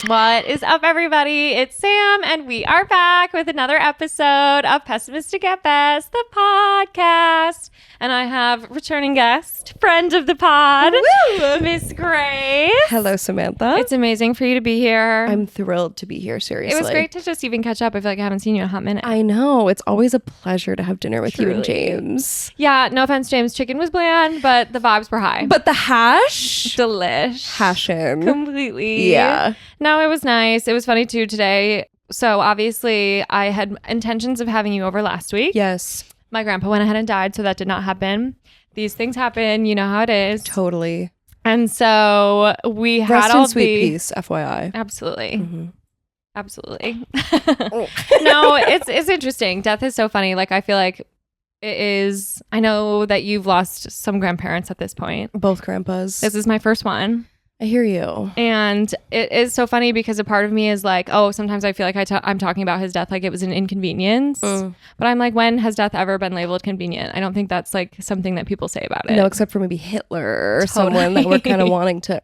What is up, everybody? It's Sam, and we are back with another episode of Pessimistic at Best, the podcast. And I have returning guest, friend of the pod, Miss Grace. Hello, Samantha. It's amazing for you to be here. I'm thrilled to be here, seriously. It was great to just even catch up. I feel like I haven't seen you in a hot minute. I know. It's always a pleasure to have dinner with Truly. you and James. Yeah, no offense, James. Chicken was bland, but the vibes were high. But the hash? Delish. Hashin'. Completely. Yeah. No, it was nice. It was funny too today. So obviously I had intentions of having you over last week. Yes. My grandpa went ahead and died, so that did not happen. These things happen. You know how it is. Totally. And so we had Rest all in sweet peace, FYI. Absolutely. Mm-hmm. Absolutely. No, it's interesting. Death is so funny. Like, I feel like it is. I know that you've lost some grandparents at this point. Both grandpas. This is my first one. I hear you. And it is so funny because a part of me is like, oh, sometimes I feel like I'm talking about his death like it was an inconvenience. But I'm like, when has death ever been labeled convenient? I don't think that's like something that people say about it. No, except for maybe Hitler or someone that we're kind of wanting to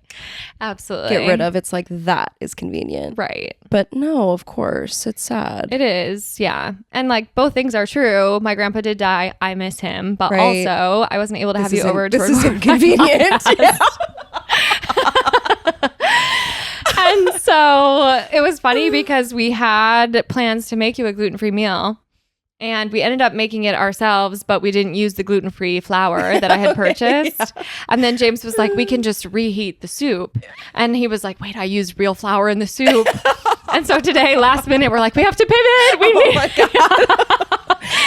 absolutely get rid of. It's like, that is convenient. Right. But no, of course. It's sad. It is. Yeah. And like both things are true. My grandpa did die. I miss him. But also I wasn't able to have you over to This is inconvenient. Yeah. And so it was funny because we had plans to make you a gluten-free meal, and we ended up making it ourselves, but we didn't use the gluten-free flour that I had purchased. Yeah. And then James was like, we can just reheat the soup. And he was like, wait, I used real flour in the soup. And so today, last minute, we're like, we have to pivot. My God.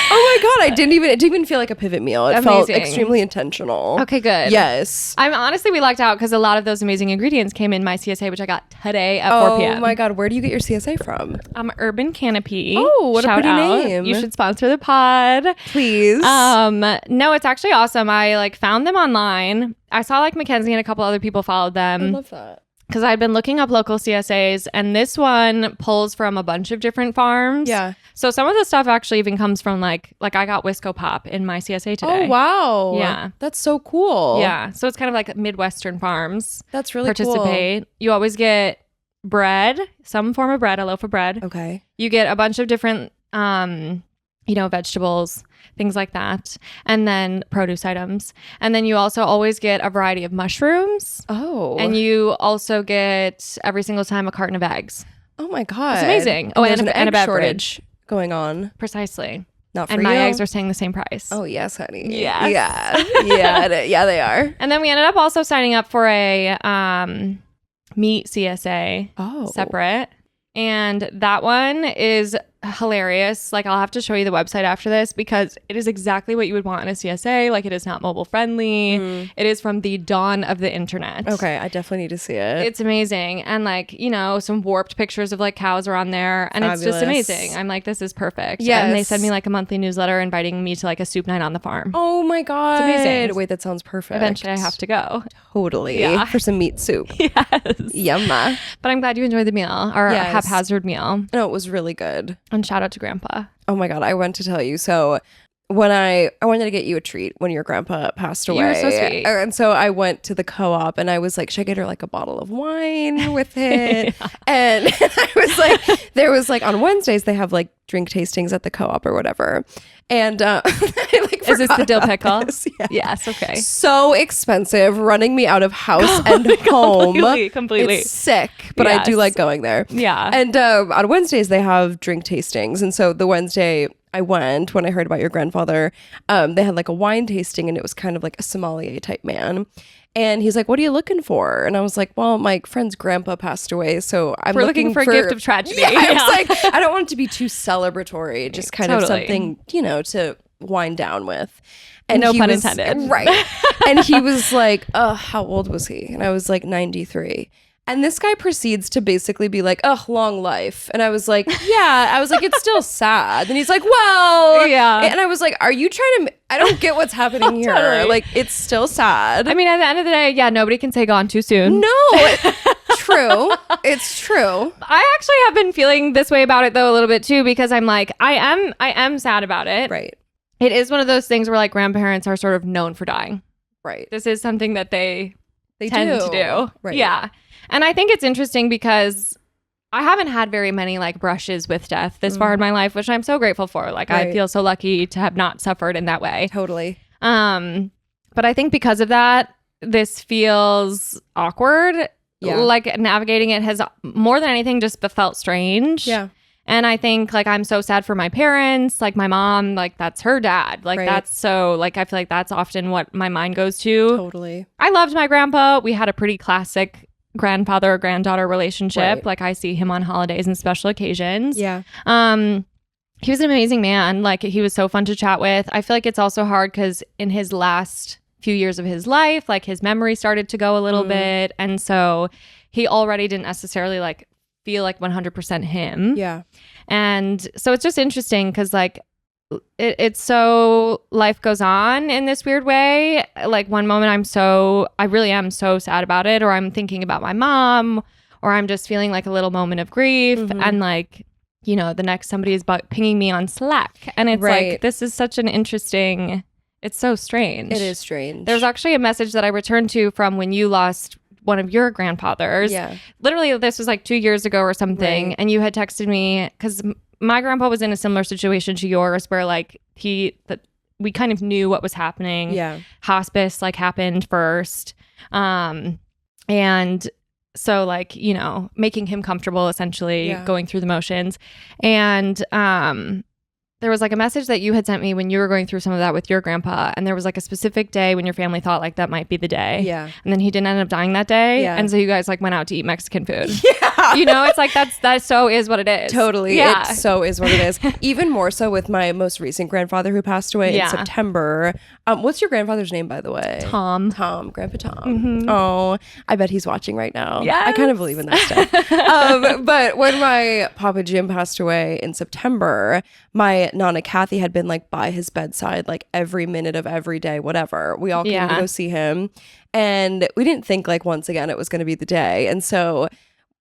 Oh my God. It didn't even feel like a pivot meal. It felt extremely intentional. Okay, good. Yes. Honestly, we lucked out because a lot of those amazing ingredients came in my CSA, which I got today at 4 p.m. Oh my God. Where do you get your CSA from? Urban Canopy. Oh, what Shout a pretty out. name. You should sponsor the pod. Please. No, it's actually awesome. I like found them online. I saw like Mackenzie and a couple other people followed them. I love that. Because I'd been looking up local CSAs, and this one pulls from a bunch of different farms. Yeah. So some of the stuff actually even comes from like I got Wisco Pop in my CSA today. Oh, wow. Yeah. That's so cool. Yeah. So it's kind of like Midwestern farms. That's really participate. cool. You always get bread, some form of bread, a loaf of bread. Okay. You get a bunch of different, vegetables, things like that. And then produce items. And then you also always get a variety of mushrooms. Oh. And you also get every single time a carton of eggs. Oh my God. It's amazing. And And a beverage shortage going on. Precisely. Not for and you. my eggs are staying the same price. Oh, yes, honey. Yes. Yeah, they are. And then we ended up also signing up for a meat CSA separate. And that one is hilarious. Like, I'll have to show you the website after this because it is exactly what you would want in a CSA. Like, it is not mobile friendly. It is from the dawn of the internet. Okay, I definitely need to see it. It's amazing. And like, some warped pictures of like cows are on there, and Fabulous. It's just amazing. I'm like, this is perfect. Yes. And they send me like a monthly newsletter inviting me to like a soup night on the farm. Oh my God. It's amazing. Wait, that sounds perfect. Eventually I have to go. Totally. Yeah. For some meat soup. Yes. Yum. But I'm glad you enjoyed the meal, or Yes. haphazard meal. No, it was really good. And shout out to Grandpa. Oh my God, I went to tell you. So when I wanted to get you a treat when your grandpa passed away. You were so sweet. And so I went to the co-op and I was like, should I get her like a bottle of wine with it? Yeah. And I was like, there was like on Wednesdays, they have like drink tastings at the co-op or whatever. And I like Is this the dill pickle? Yeah. Yes, okay. So expensive, running me out of house and home. Completely. It's sick, but I do Yes. like going there. Yeah. And on Wednesdays, they have drink tastings. And so the Wednesday I went, when I heard about your grandfather, they had like a wine tasting, and it was kind of like a sommelier type man. And he's like, what are you looking for? And I was like, well, my friend's grandpa passed away, so We're looking for a gift of tragedy. Yeah, I was like, I don't want it to be too celebratory, just kind of Totally. something, to wind down with. And no he pun was- intended. Right. And he was like, how old was he? And I was like, 93. And this guy proceeds to basically be like, long life. And I was like, yeah. I was like, it's still sad. And he's like, well. Yeah. And I was like, are you trying to, I don't get what's happening here. Totally. Like, it's still sad. I mean, at the end of the day, yeah, nobody can say gone too soon. No. True. It's true. I actually have been feeling this way about it though a little bit too, because I'm like, I am sad about it. Right. It is one of those things where like grandparents are sort of known for dying. Right. This is something that they tend do. to do. Right. Yeah. And I think it's interesting because I haven't had very many like brushes with death this far in my life, which I'm so grateful for. Like I feel so lucky to have not suffered in that way. Totally. But I think because of that, this feels awkward. Yeah. Like navigating it has more than anything just felt strange. Yeah. And I think like I'm so sad for my parents, like my mom, like that's her dad. Like that's so like I feel like that's often what my mind goes to. Totally. I loved my grandpa. We had a pretty classic grandfather granddaughter relationship. Like I see him on holidays and special occasions. Yeah. He was an amazing man. Like he was so fun to chat with. I feel like it's also hard because in his last few years of his life, like his memory started to go a little bit, and so he already didn't necessarily like feel like 100% him. Yeah. And so it's just interesting because like it's so life goes on in this weird way. Like one moment I really am so sad about it, or I'm thinking about my mom, or I'm just feeling like a little moment of grief, and like, you know, the next somebody is pinging me on Slack, and it's like, this is such an interesting, it's so strange. It is strange. There's actually a message that I returned to from when you lost one of your grandfathers. Yeah. Literally, this was like 2 years ago or something. And you had texted me because my grandpa was in a similar situation to yours where like we kind of knew what was happening. Yeah. Hospice like happened first. And so like, you know, making him comfortable, essentially going through the motions. And there was like a message that you had sent me when you were going through some of that with your grandpa, and there was like a specific day when your family thought like that might be the day. Yeah. And then he didn't end up dying that day. Yeah. And so you guys like went out to eat Mexican food. Yeah. You know, it's like that so is what it is. Totally. Yeah. It so is what it is. Even more so with my most recent grandfather who passed away in September. What's your grandfather's name, by the way? Tom, Grandpa Tom. Oh, I bet he's watching right now. Yeah. I kind of believe in that stuff. But when my Papa Jim passed away in September, my Nana Kathy had been like by his bedside like every minute of every day, whatever. We all came to go see him. And we didn't think like once again it was going to be the day. And so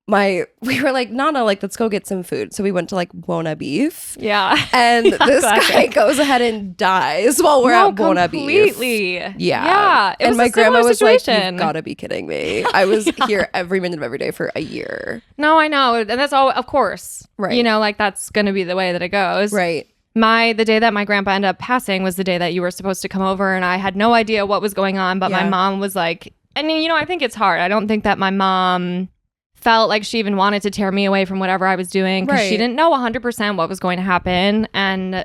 we were like, Nana, like, let's go get some food. So we went to like Buona Beef. Yeah. And this guy goes ahead and dies while we're at Buona Beef. Completely. Yeah. Yeah. And my grandma was like, you've got to be kidding me. I was here every minute of every day for a year. No, I know. And that's all, of course. Right. You know, like that's going to be the way that it goes. Right. The day that my grandpa ended up passing was the day that you were supposed to come over, and I had no idea what was going on, but my mom was like, I mean, you know, I think it's hard. I don't think that my mom felt like she even wanted to tear me away from whatever I was doing, because she didn't know 100% what was going to happen. And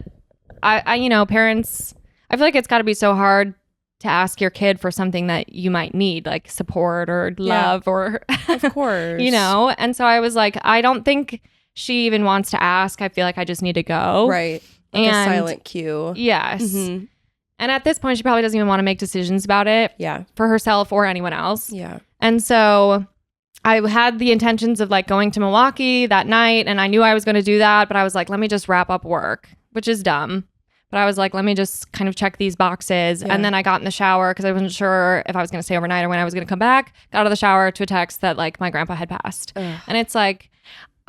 I, you know, parents, I feel like it's got to be so hard to ask your kid for something that you might need, like support or love or, of course, you know? And so I was like, I don't think she even wants to ask. I feel like I just need to go. Right. Like a silent cue. Yes. Mm-hmm. And at this point, she probably doesn't even want to make decisions about it. Yeah. For herself or anyone else. Yeah. And so I had the intentions of like going to Milwaukee that night, and I knew I was going to do that, but I was like, let me just wrap up work, which is dumb. But I was like, let me just kind of check these boxes. And then I got in the shower because I wasn't sure if I was going to stay overnight or when I was going to come back. Got out of the shower to a text that like my grandpa had passed. Ugh. And it's like,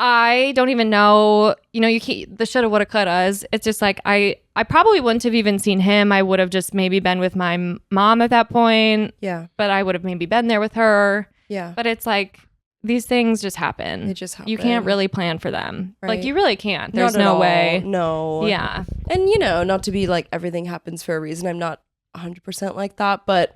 I don't even know, you know, you can't, the shoulda, woulda, couldas. It's just like, I probably wouldn't have even seen him. I would have just maybe been with my mom at that point. Yeah. But I would have maybe been there with her. Yeah. But it's like, these things just happen. They just happen. You can't really plan for them. Right. Like, you really can't. There's Not at no all. way. No. Yeah. And, you know, not to be like everything happens for a reason. I'm not 100% like that. But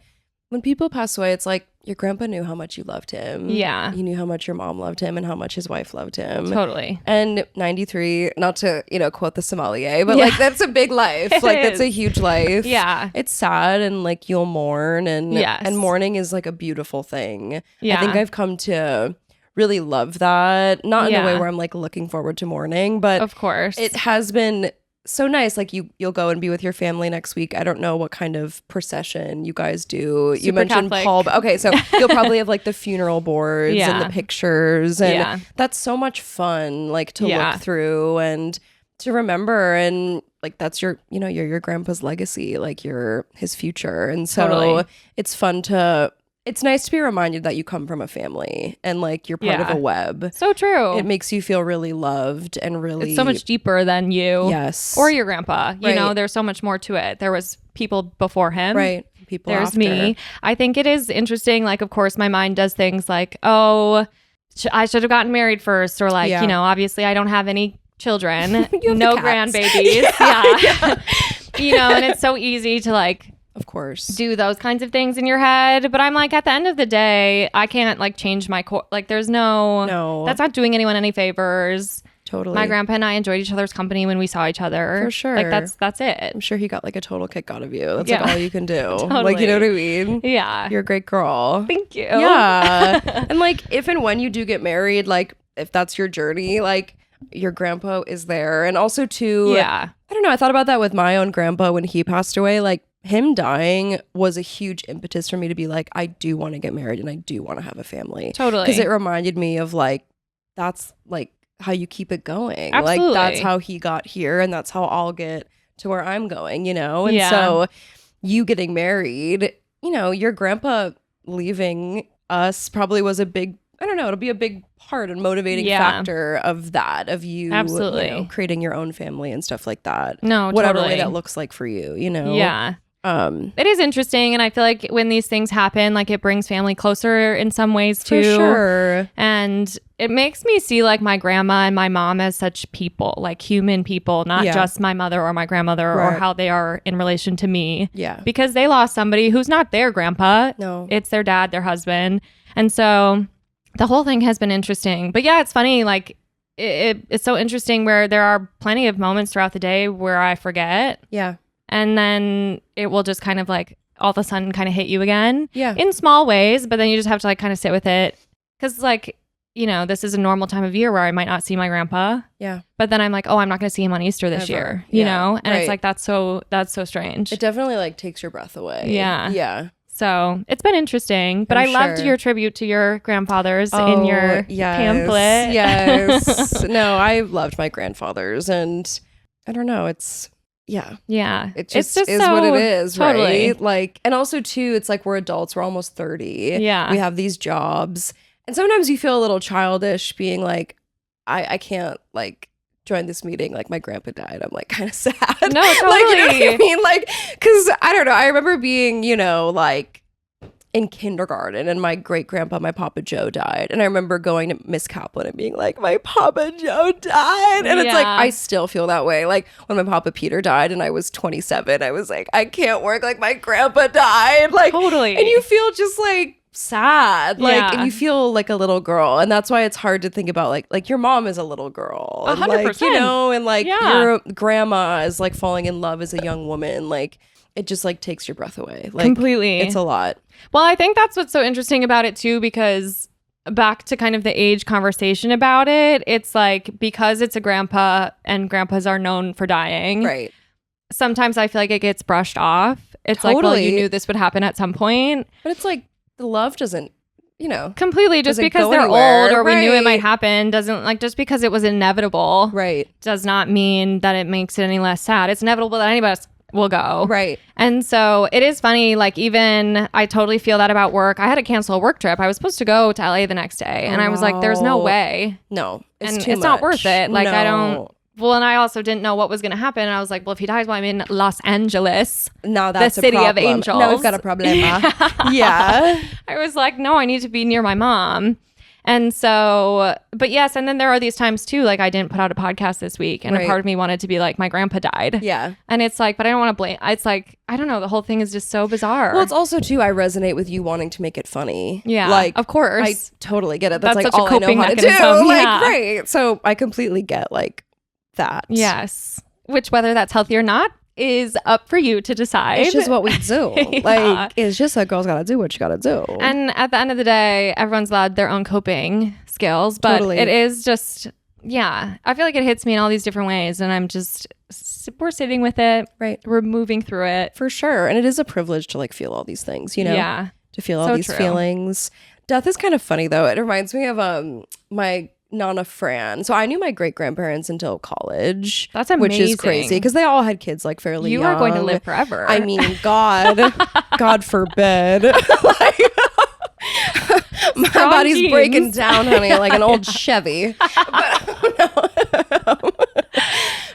when people pass away, it's like your grandpa knew how much you loved him. Yeah. He knew how much your mom loved him and how much his wife loved him. Totally. And 93, not to, you know, quote the sommelier, but like that's a big life. Like that's a huge life. Yeah. It's sad and like you'll mourn and mourning is like a beautiful thing. Yeah. I think I've come to really love that. Not in a way where I'm like looking forward to mourning, but of course it has been so nice. Like you'll go and be with your family next week. I don't know what kind of procession you guys do. You mentioned Catholic. Paul. Okay, so you'll probably have like the funeral boards and the pictures, and that's so much fun. Like to look through and to remember, and like that's your, you know, you're your grandpa's legacy. Like you're his future, and so it's fun to. It's nice to be reminded that you come from a family and like you're part of a web. So true. It makes you feel really loved and really... It's so much deeper than you. Yes. Or your grandpa. You know, there's so much more to it. There was people before him. Right. People There's after. me. I think it is interesting. Like, of course, my mind does things like, oh, I should have gotten married first, or like, Yeah. you know, obviously I don't have any children, You have no the cats. grandbabies. Yeah. You know, and it's so easy to like Of course. do those kinds of things in your head. But I'm like, at the end of the day, I can't like change my core. Like there's No. that's not doing anyone any favors. Totally. My grandpa and I enjoyed each other's company when we saw each other. For sure. Like that's it. I'm sure he got like a total kick out of you. That's Yeah. like all you can do. Totally. Like, you know what I mean? Yeah. You're a great girl. Thank you. Yeah. And like, if and when you do get married, like, if that's your journey, like, your grandpa is there. And also, too, Yeah. I don't know. I thought about that with my own grandpa when he passed away. Like, him dying was a huge impetus for me to be like, I do want to get married and I do want to have a family. Totally. Because it reminded me of like, that's like how you keep it going. Absolutely. Like, that's how he got here and that's how I'll get to where I'm going, you know? And Yeah. so you getting married, you know, your grandpa leaving us probably was a big, I don't know, it'll be a big part and motivating Yeah. factor of that, of you, Absolutely. you know, creating your own family and stuff like that. No, Whatever totally. way that looks like for you, you know? Yeah. It It is interesting, and I feel like when these things happen, like it brings family closer in some ways too. for sure. And it makes me see like my grandma and my mom as such people, like human people, not Yeah. just my mother or my grandmother or Right. how they are in relation to me. Yeah. Because they lost somebody who's not their grandpa. No. It's their dad, their husband. And so the whole thing has been interesting. But yeah, it's funny, like it's so interesting where there are plenty of moments throughout the day where I forget. Yeah. And then it will just kind of like all of a sudden kind of hit you again Yeah. in small ways, but then you just have to like kind of sit with it. Cause like, you know, this is a normal time of year where I might not see my grandpa, Yeah. but then I'm like, oh, I'm not going to see him on Easter this Ever. year, you Yeah. know? And Right. it's like, that's so strange. It definitely like takes your breath away. Yeah. Yeah. So it's been interesting, but I'm I loved sure. your tribute to your grandfathers in your pamphlet. Yes. No, I loved my grandfathers and I don't know, yeah. Yeah. It It's just is so- what it is, totally. right? Like, and also too, it's like we're adults, we're almost 30. Yeah. We have these jobs. And sometimes you feel a little childish being like, I can't like join this meeting. Like my grandpa died. I'm like kind of sad. No, Like, you know what I totally. mean? Like, cause I don't know. I remember being, you know, like in kindergarten and my great grandpa, my Papa Joe died. And I remember going to Miss Kaplan and being like, my Papa Joe died. And it's like, Yeah. I still feel that way. Like when my Papa Peter died and I was 27, I was like, I can't work. Like my grandpa died. Like, Totally. and you feel just like sad. Like, Yeah. and you feel like a little girl. And that's why it's hard to think about like your mom is a little girl. And, like, 100%. you know, and like Yeah. your grandma is like falling in love as a young woman. Like, it just like takes your breath away. Like, Completely. It's a lot. Well, I think that's what's so interesting about it too, because back to kind of the age conversation about it, it's like because it's a grandpa and grandpas are known for dying. Right. Sometimes I feel like it gets brushed off. It's like, well, you Totally. knew this would happen at some point. But it's like the love doesn't, you know. Completely. Just Doesn't because go they're anywhere. old or we knew it Right. might happen doesn't like just because it was inevitable Right. does not mean that it makes it any less sad. It's inevitable that anybody else will go. Right. And so it is funny, like even I totally feel that about work. I had to cancel a work trip. I was supposed to go to LA the next day. And I was like, there's no Wow. way. No. It's And too it's not much. worth it. Like I don't. No. Well, and I also didn't know what was going to happen. And I was like, well, if he dies while I'm in Los Angeles, No, that's city a of problem. angels. No, we've got a problem. Yeah. I was like, no, I need to be near my mom. And so, but yes, and then there are these times too, like I didn't put out a podcast this week and a Right. part of me wanted to be like, my grandpa died. Yeah. And it's like, but I don't want to blame. It's like, I don't know. The whole thing is just so bizarre. Well, it's also too, I resonate with you wanting to make it funny. Yeah, Like, of course. I totally get it. That's That's like such a all I know coping how to do. mechanism, Like, yeah. right. So I completely get like that. Yes. Which, whether that's healthy or not, is up for you to decide. It's just what we do. Yeah. Like, it's just a girl's got to do what you got to do. And at the end of the day, everyone's allowed their own coping skills, but Totally. it is just, yeah, I feel like it hits me in all these different ways. And I'm just, we're sitting with it. Right. We're moving through it. For sure. And it is a privilege to like feel all these things, you know? Yeah. To feel all So these true. feelings. Death is kind of funny though. It reminds me of my Nana Fran. So I knew my great grandparents until college. That's Which is amazing. crazy because they all had kids like fairly You young. are going to live forever. I mean, God forbid. Like, my Strong body's genes. breaking down, honey, like an old Chevy.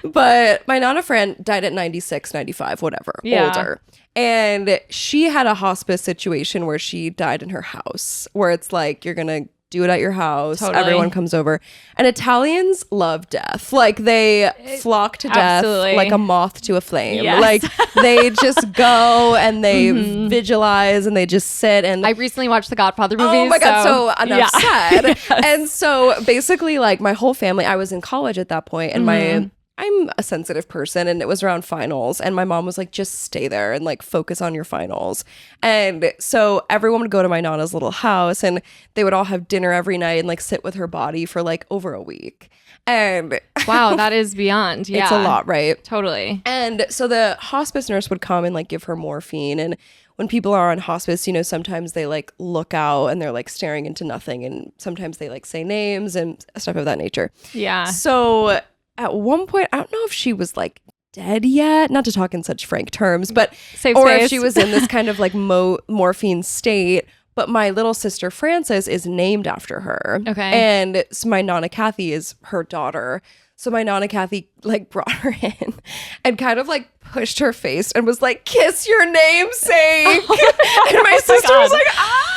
But my Nana Fran died at 96, 95, whatever, Yeah. older. And she had a hospice situation where she died in her house, where it's like, you're going to do it at your house. Totally. Everyone comes over. And Italians love death. Like they flock to death Absolutely. like a moth to a flame. Yes. Like they just go and they visualize and they just sit and I recently watched the Godfather movies. oh my God, so enough said. Yes. And so basically like my whole family, I was in college at that point and I'm a sensitive person and it was around finals and my mom was like, just stay there and like focus on your finals. And so everyone would go to my Nana's little house and they would all have dinner every night and like sit with her body for like over a week. And wow, that is beyond. Yeah. it's a lot, right? Totally. And so the hospice nurse would come and like give her morphine. And when people are on hospice, you know, sometimes they like look out and they're like staring into nothing. And sometimes they like say names and stuff of that nature. Yeah. So at one point, I don't know if she was like dead yet, not to talk in such frank terms, but Safe or space. if she was in this kind of like morphine state. But my little sister Frances is named after her. Okay. And so my Nana Kathy is her daughter. So my Nana Kathy like brought her in and kind of like pushed her face and was like, kiss your namesake. And my sister was like, ah!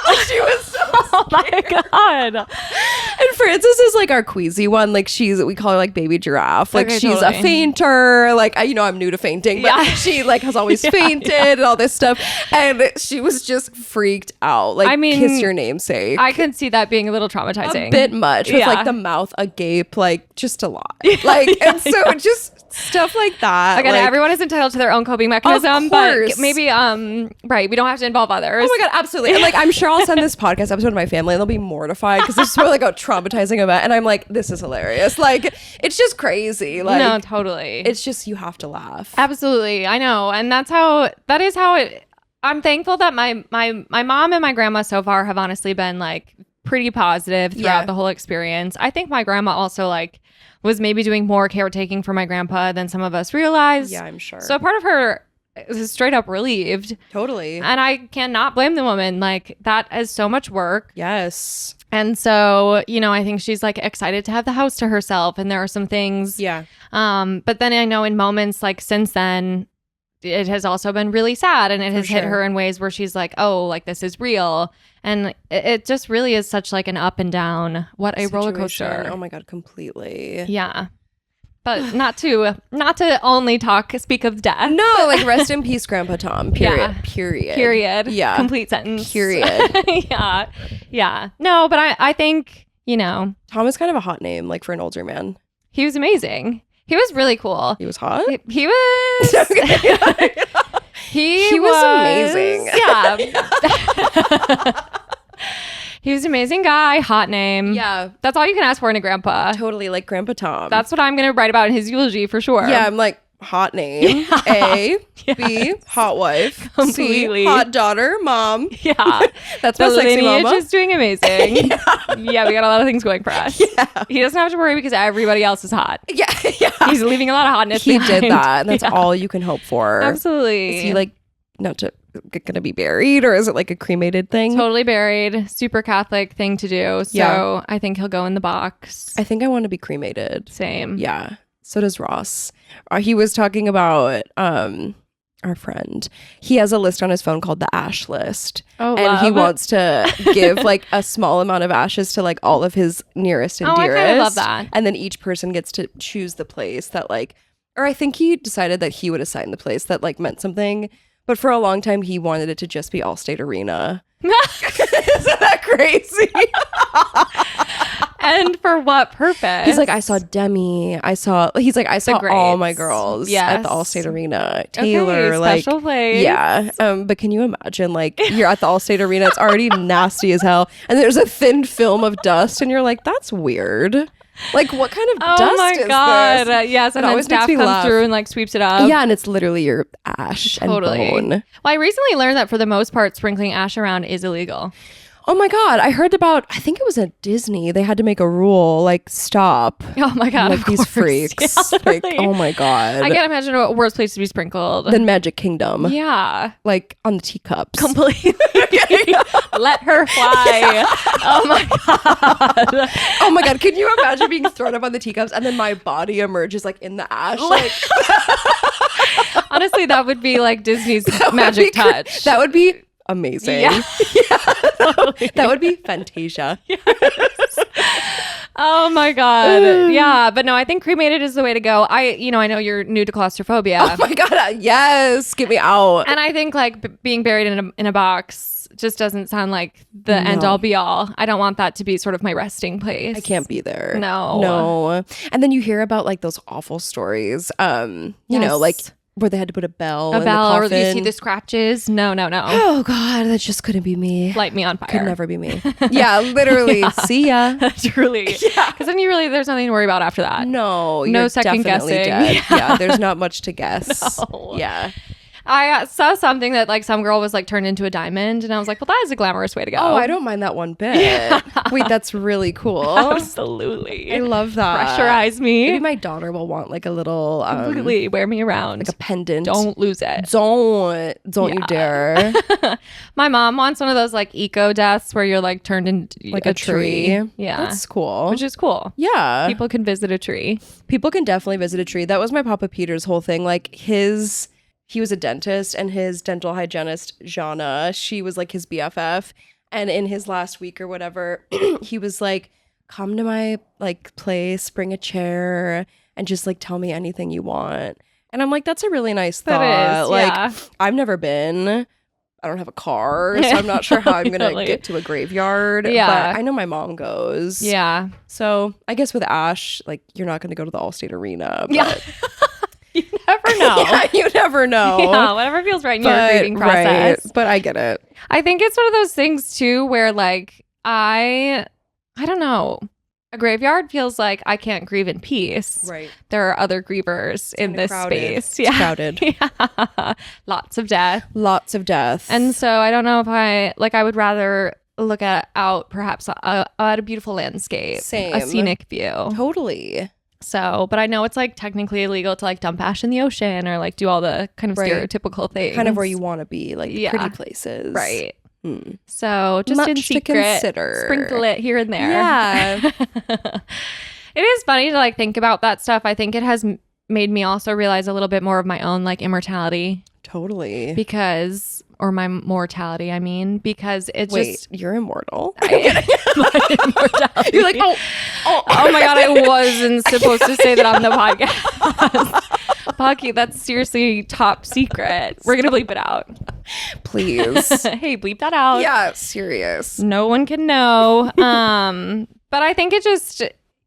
Like, she was so Oh my God. and Frances is like our queasy one. Like we call her like baby giraffe. Like Okay, she's totally. a fainter. Like I'm new to fainting, but Yeah. she like has always fainted and all this stuff. And she was just freaked out. Like, I mean, kiss your namesake. I could see that being a little traumatizing. A bit much with Yeah. like the mouth agape, like just a lot. Like and so just stuff like that. Again, like, everyone is entitled to their own coping mechanism, course. but maybe right, we don't have to involve others. Oh my God, absolutely. And like, I'm sure I'll send this podcast episode to my family and they'll be mortified because this is really like a traumatizing event. And I'm like, this is hilarious. Like, it's just crazy. Like, no, totally. it's just, you have to laugh. Absolutely. I know. And that is how it, I'm thankful that my mom and my grandma so far have honestly been like pretty positive throughout Yeah. the whole experience. I think my grandma also like was maybe doing more caretaking for my grandpa than some of us realized. Yeah, I'm sure. So part of her is straight up relieved. Totally. And I cannot blame the woman. Like that is so much work. Yes. And so, I think she's like excited to have the house to herself. And there are some things. Yeah. But then I know in moments like since then, it has also been really sad and it has hit sure. her in ways where she's like, oh, like this is real. And it just really is such like an up and down. What a roller coaster. Situation. Oh my God, completely. Yeah. But not to only speak of death. No, like rest in peace, Grandpa Tom. Period. Yeah. Period. Yeah. Complete sentence. Period. Yeah. Yeah. No, but I think, Tom is kind of a hot name, like for an older man. he was amazing. He was really cool. He was hot. He was. He was amazing. Yeah. He was an amazing guy. Hot name. Yeah. That's all you can ask for in a grandpa. Totally like Grandpa Tom. That's what I'm going to write about in his eulogy for sure. Yeah, I'm like, hot name. A. B. Hot wife. Completely. C. Hot daughter. Mom. Yeah. That's The my sexy lineage mama. is doing amazing. Yeah, we got a lot of things going for us. Yeah. He doesn't have to worry because everybody else is hot. Yeah. Yeah. He's leaving a lot of hotness He behind. did that. And that's Yeah. all you can hope for. Absolutely. Is he like gonna be buried or is it like a cremated thing? Totally buried. Super Catholic thing to do. So Yeah. I think he'll go in the box. I think I want to be cremated. Same. Yeah. So does Ross. He was talking about our friend. He has a list on his phone called the ash list. Oh, and he love. wants to give like a small amount of ashes to like all of his nearest and Oh, I dearest. kinda love that. And then each person gets to choose the place that like, or I think he decided that he would assign the place that like meant something. But for a long time, he wanted it to just be Allstate Arena. Isn't that crazy? And for what purpose? He's like, I saw Demi. I saw all my greats. girls at Yes. the Allstate Arena. Okay, Taylor, like, special place. yeah. But can you imagine, like, you're at the Allstate Arena, it's already nasty as hell, and there's a thin film of dust, and you're like, that's weird. Like, what kind of Oh dust my is God. this? Yes. And then always makes staff me comes laugh. through and like sweeps it up. Yeah, and it's literally your ash Totally. and bone. Well, I recently learned that for the most part, sprinkling ash around is illegal. Oh my God, I heard about, I think it was at Disney, they had to make a rule, like, stop. Oh my God. Like, of these course. freaks. Yeah, Like, really. oh my God. I can't imagine a worse place to be sprinkled. Than Magic Kingdom. Yeah. Like, on the teacups. Completely. Let her fly. Oh my God. Oh my God, can you imagine being thrown up on the teacups and then my body emerges like in the ash? Like, Honestly, that would be like Disney's that would magic be touch. That would be amazing. Yeah. Yes. That would be Fantasia. Oh my God. Yeah. But no, I think cremated is the way to go. I know you're new to claustrophobia. Oh my God. Yes. Get me out. And I think like being buried in a box just doesn't sound like the end all be all. I don't want that to be sort of my resting place. I can't be there. No. And then you hear about like those awful stories, you know, like where they had to put a bell in the or coffin. you see the scratches. No. Oh God, that just couldn't be me. Light me on fire. Could never be me. Yeah, literally. See ya. Truly. Yeah. Because then there's nothing to worry about after that. No, no you're second definitely guessing. Dead. Yeah, there's not much to guess. No. Yeah. I saw something that like some girl was like turned into a diamond, and I was like, well, that is a glamorous way to go. Oh, I don't mind that one bit. Wait, that's really cool. Absolutely. I love that. Pressurize me. Maybe my daughter will want like a little completely wear me around, like a pendant. Don't lose it. Don't you dare. My mom wants one of those like eco deaths where you're like turned into like a tree. Yeah, that's cool. Which is cool. Yeah, people can visit a tree. People can definitely visit a tree. That was my Papa Peter's whole thing. Like he was a dentist, and his dental hygienist, Jana, she was like his BFF. And in his last week or whatever, he was like, come to my like place, bring a chair, and just like tell me anything you want. And I'm like, that's a really nice thought. That is, like, yeah. I've never been. I don't have a car, so I'm not sure how I'm going to get to a graveyard. Yeah. But I know my mom goes. Yeah. So I guess with Ash, like, you're not going to go to the Allstate Arena. But yeah. You never know. Yeah, you never know. Yeah, whatever feels right in your grieving process. Right, but I get it. I think it's one of those things too where like I don't know. A graveyard feels like I can't grieve in peace. Right. There are other grievers in this crowded. space. It's crowded. Yeah. Lots of death. Lots of death. And so I don't know if I would rather look out perhaps at a beautiful landscape. Same. A scenic view. Totally. So, but I know it's like technically illegal to like dump ash in the ocean or like do all the kind of stereotypical things. Kind of where you want to be, like pretty places. Right. So just in secret, to consider. Sprinkle it here and there. Yeah. It is funny to like think about that stuff. I think it has made me also realize a little bit more of my own like immortality. Totally. Or my mortality, I mean, because it's just... you're immortal? Immortality. You're like, oh my God, I wasn't supposed to say that on the podcast. Bucky, that's seriously top secret. We're going to bleep it out. Please. Hey, bleep that out. Yeah, serious. No one can know. But I think it just...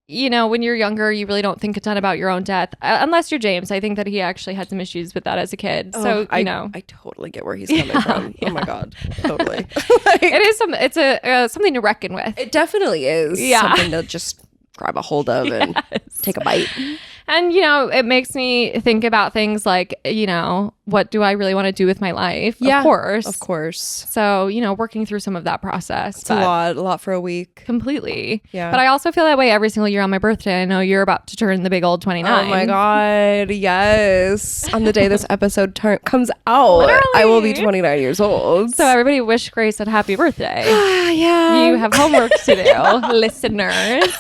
when you're younger, you really don't think a ton about your own death, unless you're James. I think that he actually had some issues with that as a kid. So, I totally get where he's coming from. Yeah. Oh my God. Totally. It is something to reckon with. It definitely is something to just grab a hold of and take a bite. And, it makes me think about things like, what do I really want to do with my life? Yeah, Of course. So, working through some of that process. It's a lot for a week. Completely. Yeah. But I also feel that way every single year on my birthday. I know you're about to turn the big old 29. Oh my God. Yes. On the day this episode comes out, Literally. I will be 29 years old. So everybody wish Grace a happy birthday. Yeah. You have homework to do, listeners.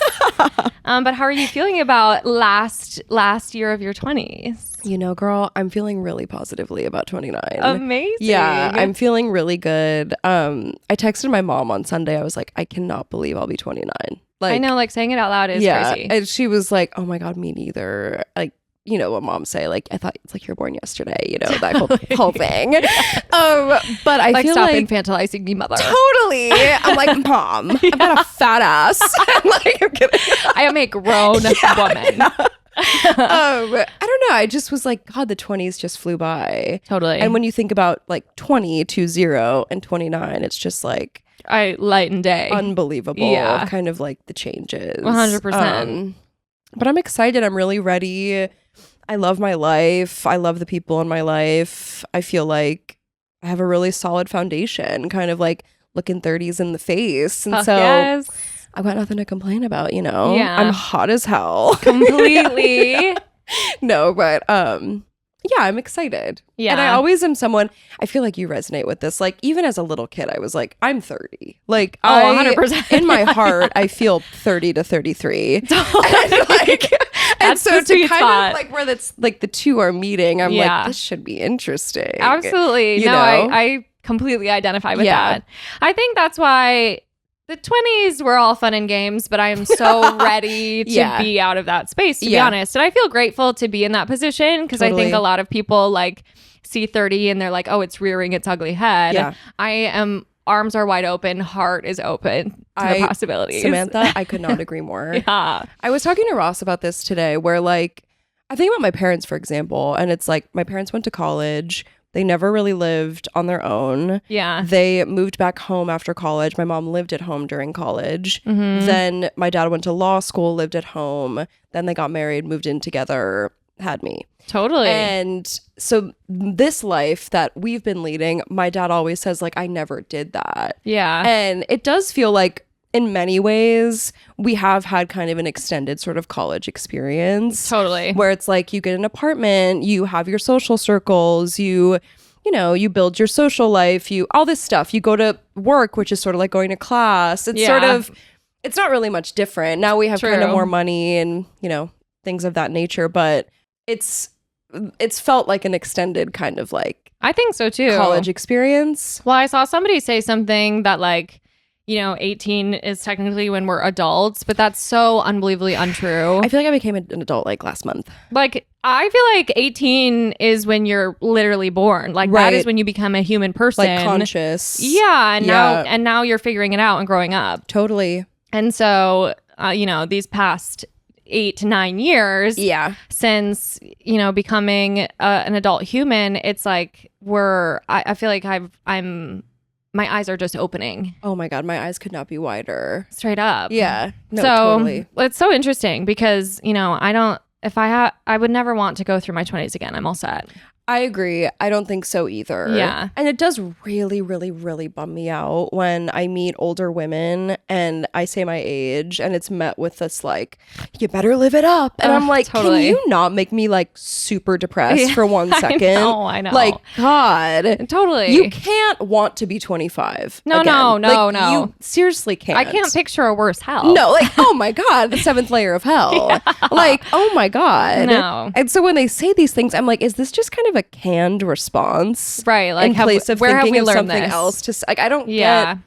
But how are you feeling about last year of your 20s? Girl, I'm feeling really positively about 29. Amazing. Yeah, I'm feeling really good. I texted my mom on Sunday. I was like, I cannot believe I'll be 29. I know, like saying it out loud is crazy. And she was like, oh my God, me neither. Like, what moms say, like, I thought it's like you were born yesterday, that whole thing. But I feel stop like infantilizing me, mother. Totally. I'm like, Mom, I've got a fat ass. I'm like, I'm kidding. I am a grown woman. Yeah. I don't know. I just was like, God, the 20s just flew by. Totally. And when you think about like 20, 20, and 29, it's just like light and day. Unbelievable. Yeah. Kind of like the changes. 100%. But I'm excited. I'm really ready. I love my life. I love the people in my life. I feel like I have a really solid foundation, kind of like looking 30s in the face. And yes. I've got nothing to complain about, Yeah. I'm hot as hell. Completely. No, but yeah, I'm excited. Yeah. And I always am someone, I feel like you resonate with this. Like, even as a little kid, I was like, I'm 30. Like, 100%. In my heart, I feel 30 to 33. And so to kind of like where that's like the two are meeting, I'm like, this should be interesting. Absolutely. You know? I completely identify with Yeah. that. I think that's why the 20s were all fun and games, but I am so ready to Yeah. be out of that space, to be Yeah. honest. And I feel grateful to be in that position because I think Totally. a lot of people like see 30 and they're like, oh, it's rearing its ugly head. Yeah. I am, arms are wide open, heart is open to the possibilities. Samantha, I could not agree more. Yeah. I was talking to Ross about this today where like, I think about my parents, for example, and it's like my parents went to college. They never really lived on their own. Yeah. They moved back home after college. My mom lived at home during college. Mm-hmm. Then my dad went to law school, lived at home. Then they got married, moved in together, had me. Totally. And so this life that we've been leading, my dad always says like, I never did that. Yeah. And it does feel like in many ways, we have had kind of an extended sort of college experience. Totally. Where it's like you get an apartment, you have your social circles, you build your social life, all this stuff. You go to work, which is sort of like going to class. It's sort of, it's not really much different. Now we have kind of more money and, things of that nature, but it's felt like an extended kind of like I think so too. college experience. Well, I saw somebody say something that like, 18 is technically when we're adults, but that's so unbelievably untrue. I feel like I became an adult like last month. Like, I feel like 18 is when you're literally born. Like, that is when you become a human person. Like conscious. Yeah. And now you're figuring it out and growing up. Totally. And so, these past 8 to 9 years since, becoming an adult human, it's like I feel like my eyes are just opening. Oh my God, my eyes could not be wider. Straight up. Yeah. No, so totally. It's so interesting because, I would never want to go through my 20s again. I'm all set. I agree. I don't think so either. Yeah. And it does really, really, really bum me out when I meet older women and I say my age and it's met with this like, you better live it up. And I'm like, totally. Can you not make me like super depressed for 1 second? I know. Like, God. Totally. You can't want to be 25. No. You seriously can't. I can't picture a worse hell. No, like, oh my God, the 7th layer of hell. Like, oh my God. No. And so when they say these things, I'm like, is this just kind of a canned response? Right. Like, in place of where have thinking we of learned something this? else to like, I don't Yeah. get.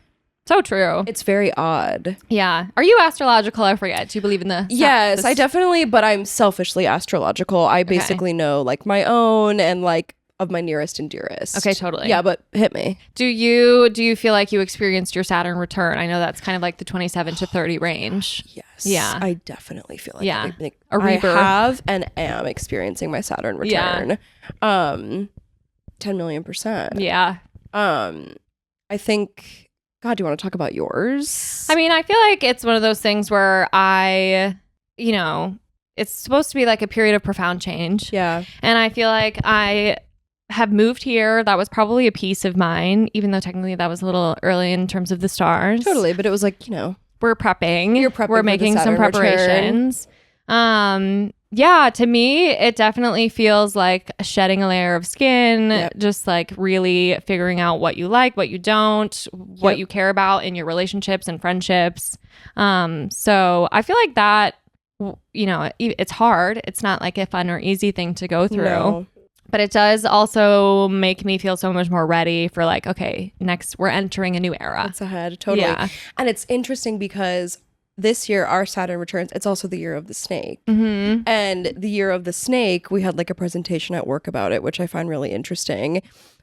So true. It's very odd. Yeah. Are you astrological? I forget. Do you believe in the... Yes, I definitely, but I'm selfishly astrological. I basically know like my own and like of my nearest and dearest. Okay, totally. Yeah, but hit me. Do you feel like you experienced your Saturn return? I know that's kind of like the 27 to 30 range. Yes. Yeah. I definitely feel like Yeah. I A rebirth. have and am experiencing my Saturn return. 10 million %. Yeah. I think, God, do you want to talk about yours? I mean, I feel like it's one of those things where it's supposed to be like a period of profound change. Yeah. And I feel like I have moved here. That was probably a piece of mine, even though technically that was a little early in terms of the stars. Totally. But it was like, we're prepping. You're prepping We're for the making some Saturn return. preparations. Yeah, to me, it definitely feels like shedding a layer of skin, just like really figuring out what you like, what you don't, what you care about in your relationships and friendships. So I feel like that, it's hard. It's not like a fun or easy thing to go through. No. But it does also make me feel so much more ready for like, okay, next we're entering a new era. It's ahead. Totally. Yeah. And it's interesting because this year, our Saturn returns, it's also the year of the snake. Mm-hmm. And the year of the snake, we had like a presentation at work about it, which I find really interesting.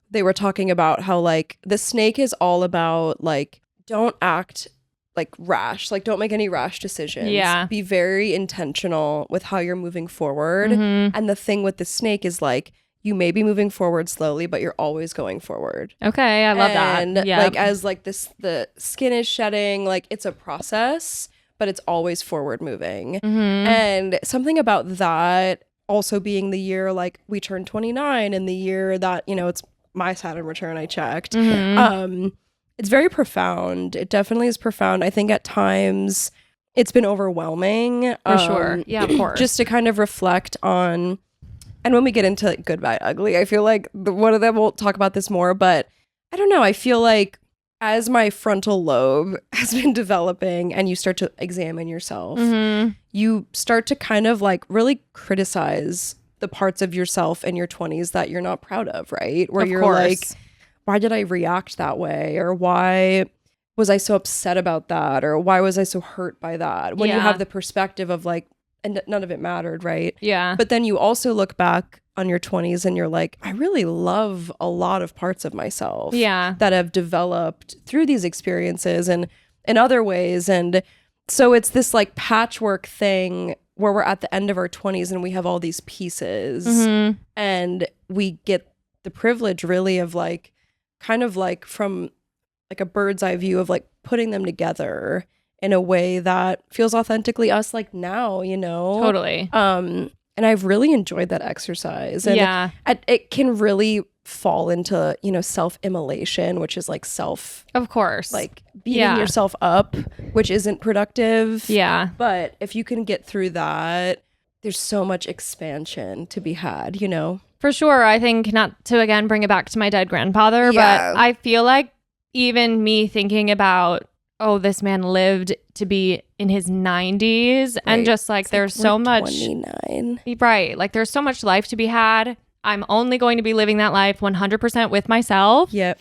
They were talking about how like the snake is all about like, don't act like rash, like don't make any rash decisions. Yeah. Be very intentional with how you're moving forward. Mm-hmm. And the thing with the snake is like, you may be moving forward slowly, but you're always going forward. Okay, I love and that. Yeah. like as like this, the skin is shedding, like it's a process, but it's always forward moving. Mm-hmm. And something about that also being the year like we turned 29 and the year that, it's my Saturn return, I checked. Mm-hmm. It's very profound. It definitely is profound. I think at times it's been overwhelming. For sure. Yeah, of course. Just to kind of reflect on. And when we get into like good, bad, ugly, I feel like one of them will talk about this more, but I don't know. I feel like as my frontal lobe has been developing and you start to examine yourself, you start to kind of like really criticize the parts of yourself in your 20s that you're not proud of, right? Where Of you're course. like, why did I react that way? Or why was I so upset about that? Or why was I so hurt by that? When you have the perspective of like, and none of it mattered, right? Yeah. But then you also look back on your 20s and you're like, I really love a lot of parts of myself that have developed through these experiences and in other ways. And so it's this like patchwork thing where we're at the end of our 20s and we have all these pieces and we get the privilege really of like, kind of like from like a bird's eye view of like putting them together in a way that feels authentically us like now, you know? Totally. And I've really enjoyed that exercise. And it can really fall into, you know, self-immolation, which is like of course, like beating yourself up, which isn't productive. Yeah. But if you can get through that, there's so much expansion to be had, you know? For sure. I think, not to again bring it back to my dead grandfather, but I feel like even me thinking about, oh, this man lived to be in his 90s and just like, there's so much 29. Right. Like there's so much life to be had. I'm only going to be living that life 100% with myself. Yep.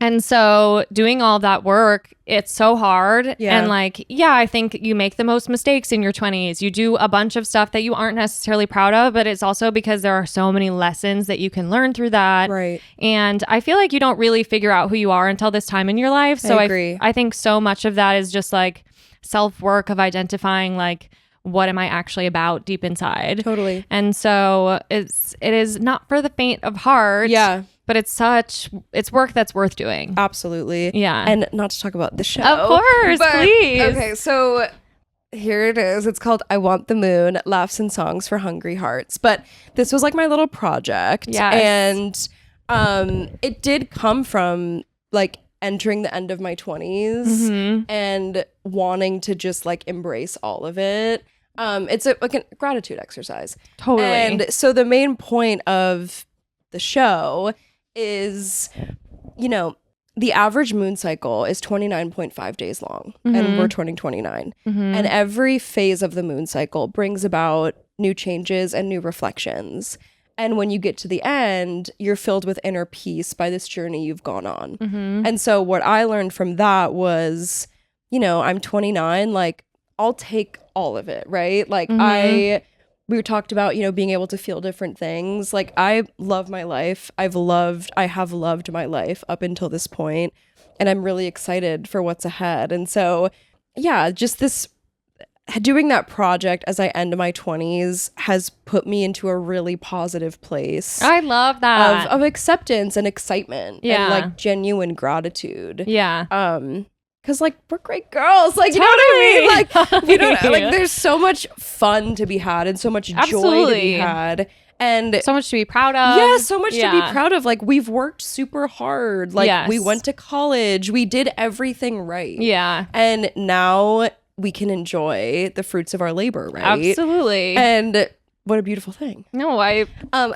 And so doing all that work, it's so hard. Yeah. And like, I think you make the most mistakes in your 20s. You do a bunch of stuff that you aren't necessarily proud of, but it's also because there are so many lessons that you can learn through that. Right. And I feel like you don't really figure out who you are until this time in your life. So I agree. I think so much of that is just like self-work of identifying like, what am I actually about deep inside? Totally. And so it is not for the faint of heart. Yeah. But it's work that's worth doing. Absolutely. Yeah. And not to talk about the show. Of course, please. Okay, so here it is. It's called I Want the Moon, Laughs and Songs for Hungry Hearts. But this was like my little project. Yes. And it did come from like entering the end of my 20s and wanting to just like embrace all of it. It's like a gratitude exercise. Totally. And so the main point of the show is, you know, the average moon cycle is 29.5 days long and we're turning 29. And every phase of the moon cycle brings about new changes and new reflections. And when you get to the end, you're filled with inner peace by this journey you've gone on. And so what I learned from that was, you know, I'm 29, like I'll take all of it, right? Like we talked about, you know, being able to feel different things. Like I love my life. I have loved my life up until this point, and I'm really excited for what's ahead. And so, yeah, just this doing that project as I end my 20s has put me into a really positive place. I love that. Of acceptance and excitement and like genuine gratitude. Yeah. Because like we're great girls, like you know what I mean, like you know, like there's so much fun to be had and so much joy to be had, and so much to be proud of. Yeah, so much to be proud of. Like we've worked super hard. Like we went to college, we did everything right. Yeah, and now we can enjoy the fruits of our labor, right? Absolutely. And what a beautiful thing. No, I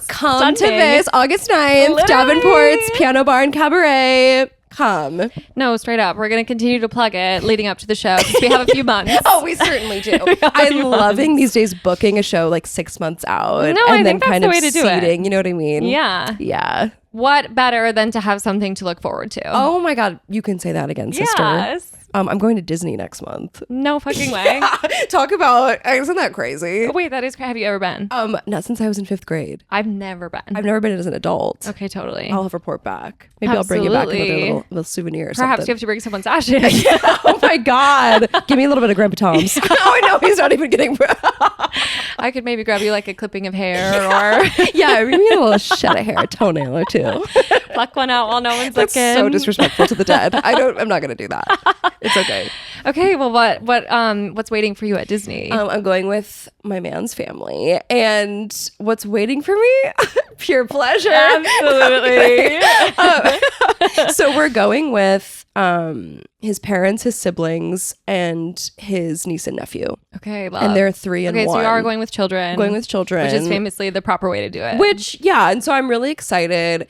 come to this August 9th, Davenport's Piano Bar and Cabaret. Come. No, straight up. We're going to continue to plug it leading up to the show because we have a few months. Oh, we certainly do. I'm loving these days booking a show like 6 months out. No, and I then think that's kind the of way to do seeding, it. you know what I mean? Yeah. Yeah. What better than to have something to look forward to? Oh my God. You can say that again, sister. Yes. I'm going to Disney next month. No fucking way. Talk about, isn't that crazy? Oh, wait, that is crazy. Have you ever been? Not since I was in 5th grade. I've never been. I've never been as an adult. Okay, totally. I'll have a report back. Maybe I'll bring you back another little souvenir or Perhaps something. you have to bring someone's ashes. Yeah, oh my God. Give me a little bit of Grandpa Tom's. Oh, no, he's not even getting... I could maybe grab you like a clipping of hair or... Yeah, maybe a little shed of hair, a toenail or two. Pluck one out while no one's That's looking. so disrespectful to the dead. I'm not going to do that. It's okay. Okay, well, what's waiting for you at Disney? I'm going with my man's family, and what's waiting for me? Pure pleasure. Absolutely. So we're going with his parents, his siblings, and his niece and nephew. Okay, love. And they're 3 and 1. Okay, so you are going with children. Going with children. Which is famously the proper way to do it. Which, yeah, and so I'm really excited.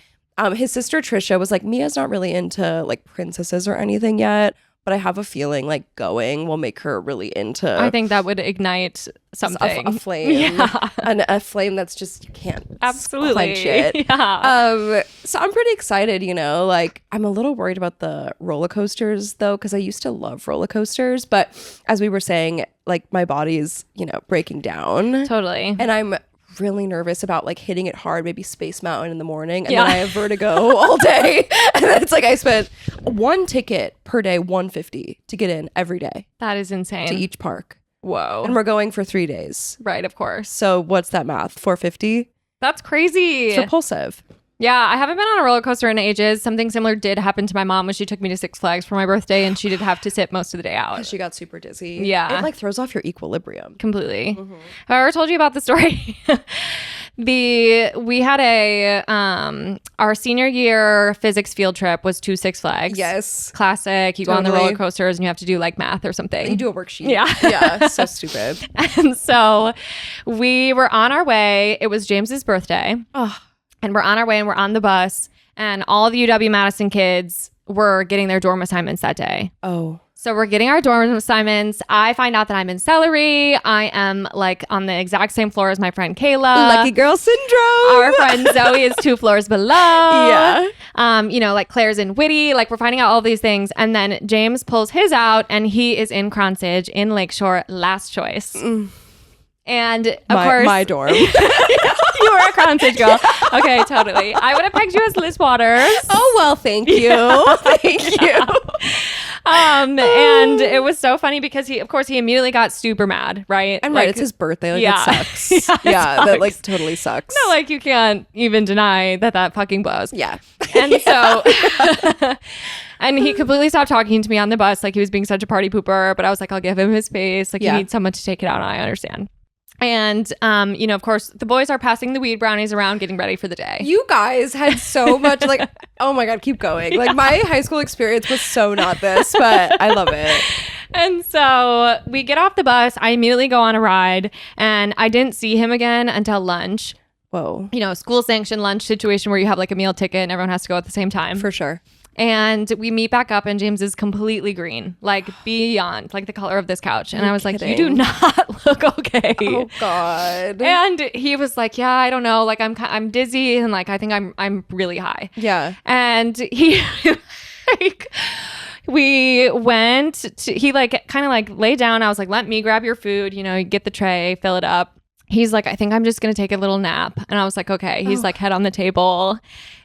His sister Trisha was like, Mia's not really into like princesses or anything yet, but I have a feeling like going will make her really into I think that would ignite something. a flame. Yeah. And a flame that's just, you can't Absolutely. quench it. Yeah. So I'm pretty excited, you know, like I'm a little worried about the roller coasters though, because I used to love roller coasters, but as we were saying, like my body's, you know, breaking down. Totally. And I'm really nervous about like hitting it hard, maybe Space Mountain in the morning, and Yeah. then I have vertigo all day. And then it's like I spent one ticket per day, $150 to get in every day That is insane. to each park. Whoa. And we're going for 3 days. Right, of course. So what's that math? $450? That's crazy. It's repulsive. Yeah, I haven't been on a roller coaster in ages. Something similar did happen to my mom when she took me to Six Flags for my birthday, and she did have to sit most of the day out. She got super dizzy. Yeah. It like throws off your equilibrium. Completely. Have I ever told you about the story? We had our senior year physics field trip was to Six Flags. Yes. Classic. You go on the Totally. roller coasters and you have to do like math or something. You do a worksheet. Yeah. Yeah. So stupid. And so we were on our way. It was James's birthday. Oh. And we're on our way and we're on the bus. And all the UW-Madison kids were getting their dorm assignments that day. Oh. So we're getting our dorm assignments. I find out that I'm in celery. I am like on the exact same floor as my friend Kayla. Lucky girl syndrome. Our friend Zoe is 2 floors below. Yeah. You know, like Claire's in Witty. Like we're finding out all these things. And then James pulls his out and he is in Cronsage in Lakeshore, last choice. And of course, my dorm. you were a Cronsage girl. Okay, totally. I would have pegged you as Liz Waters. Oh, well, thank you. Thank you. And it was so funny because he immediately got super mad, right? And like, right, it's his birthday. Like, yeah. it sucks. Yeah, it that like sucks. totally sucks. No, like you can't even deny that fucking blows. Yeah. And so, and he completely stopped talking to me on the bus. Like he was being such a party pooper, but I was like, I'll give him his space. Like Yeah. he needs someone to take it out on. I understand. And, you know, of course, the boys are passing the weed brownies around, getting ready for the day. You guys had so much like, oh my God, keep going. Like my high school experience was so not this, but I love it. And so we get off the bus. I immediately go on a ride and I didn't see him again until lunch. Whoa. You know, school sanctioned lunch situation where you have like a meal ticket and everyone has to go at the same time. For sure. And we meet back up and James is completely green, like beyond, like the color of this couch. And I was like, you do not look okay. Oh God. And he was like, yeah, I don't know. Like I'm dizzy and like I think I'm really high. Yeah. And he like we went to, he like kind of like lay down. I was like, let me grab your food, you know, get the tray, fill it up. He's like, I think I'm just going to take a little nap. And I was like, okay. He's like head on the table.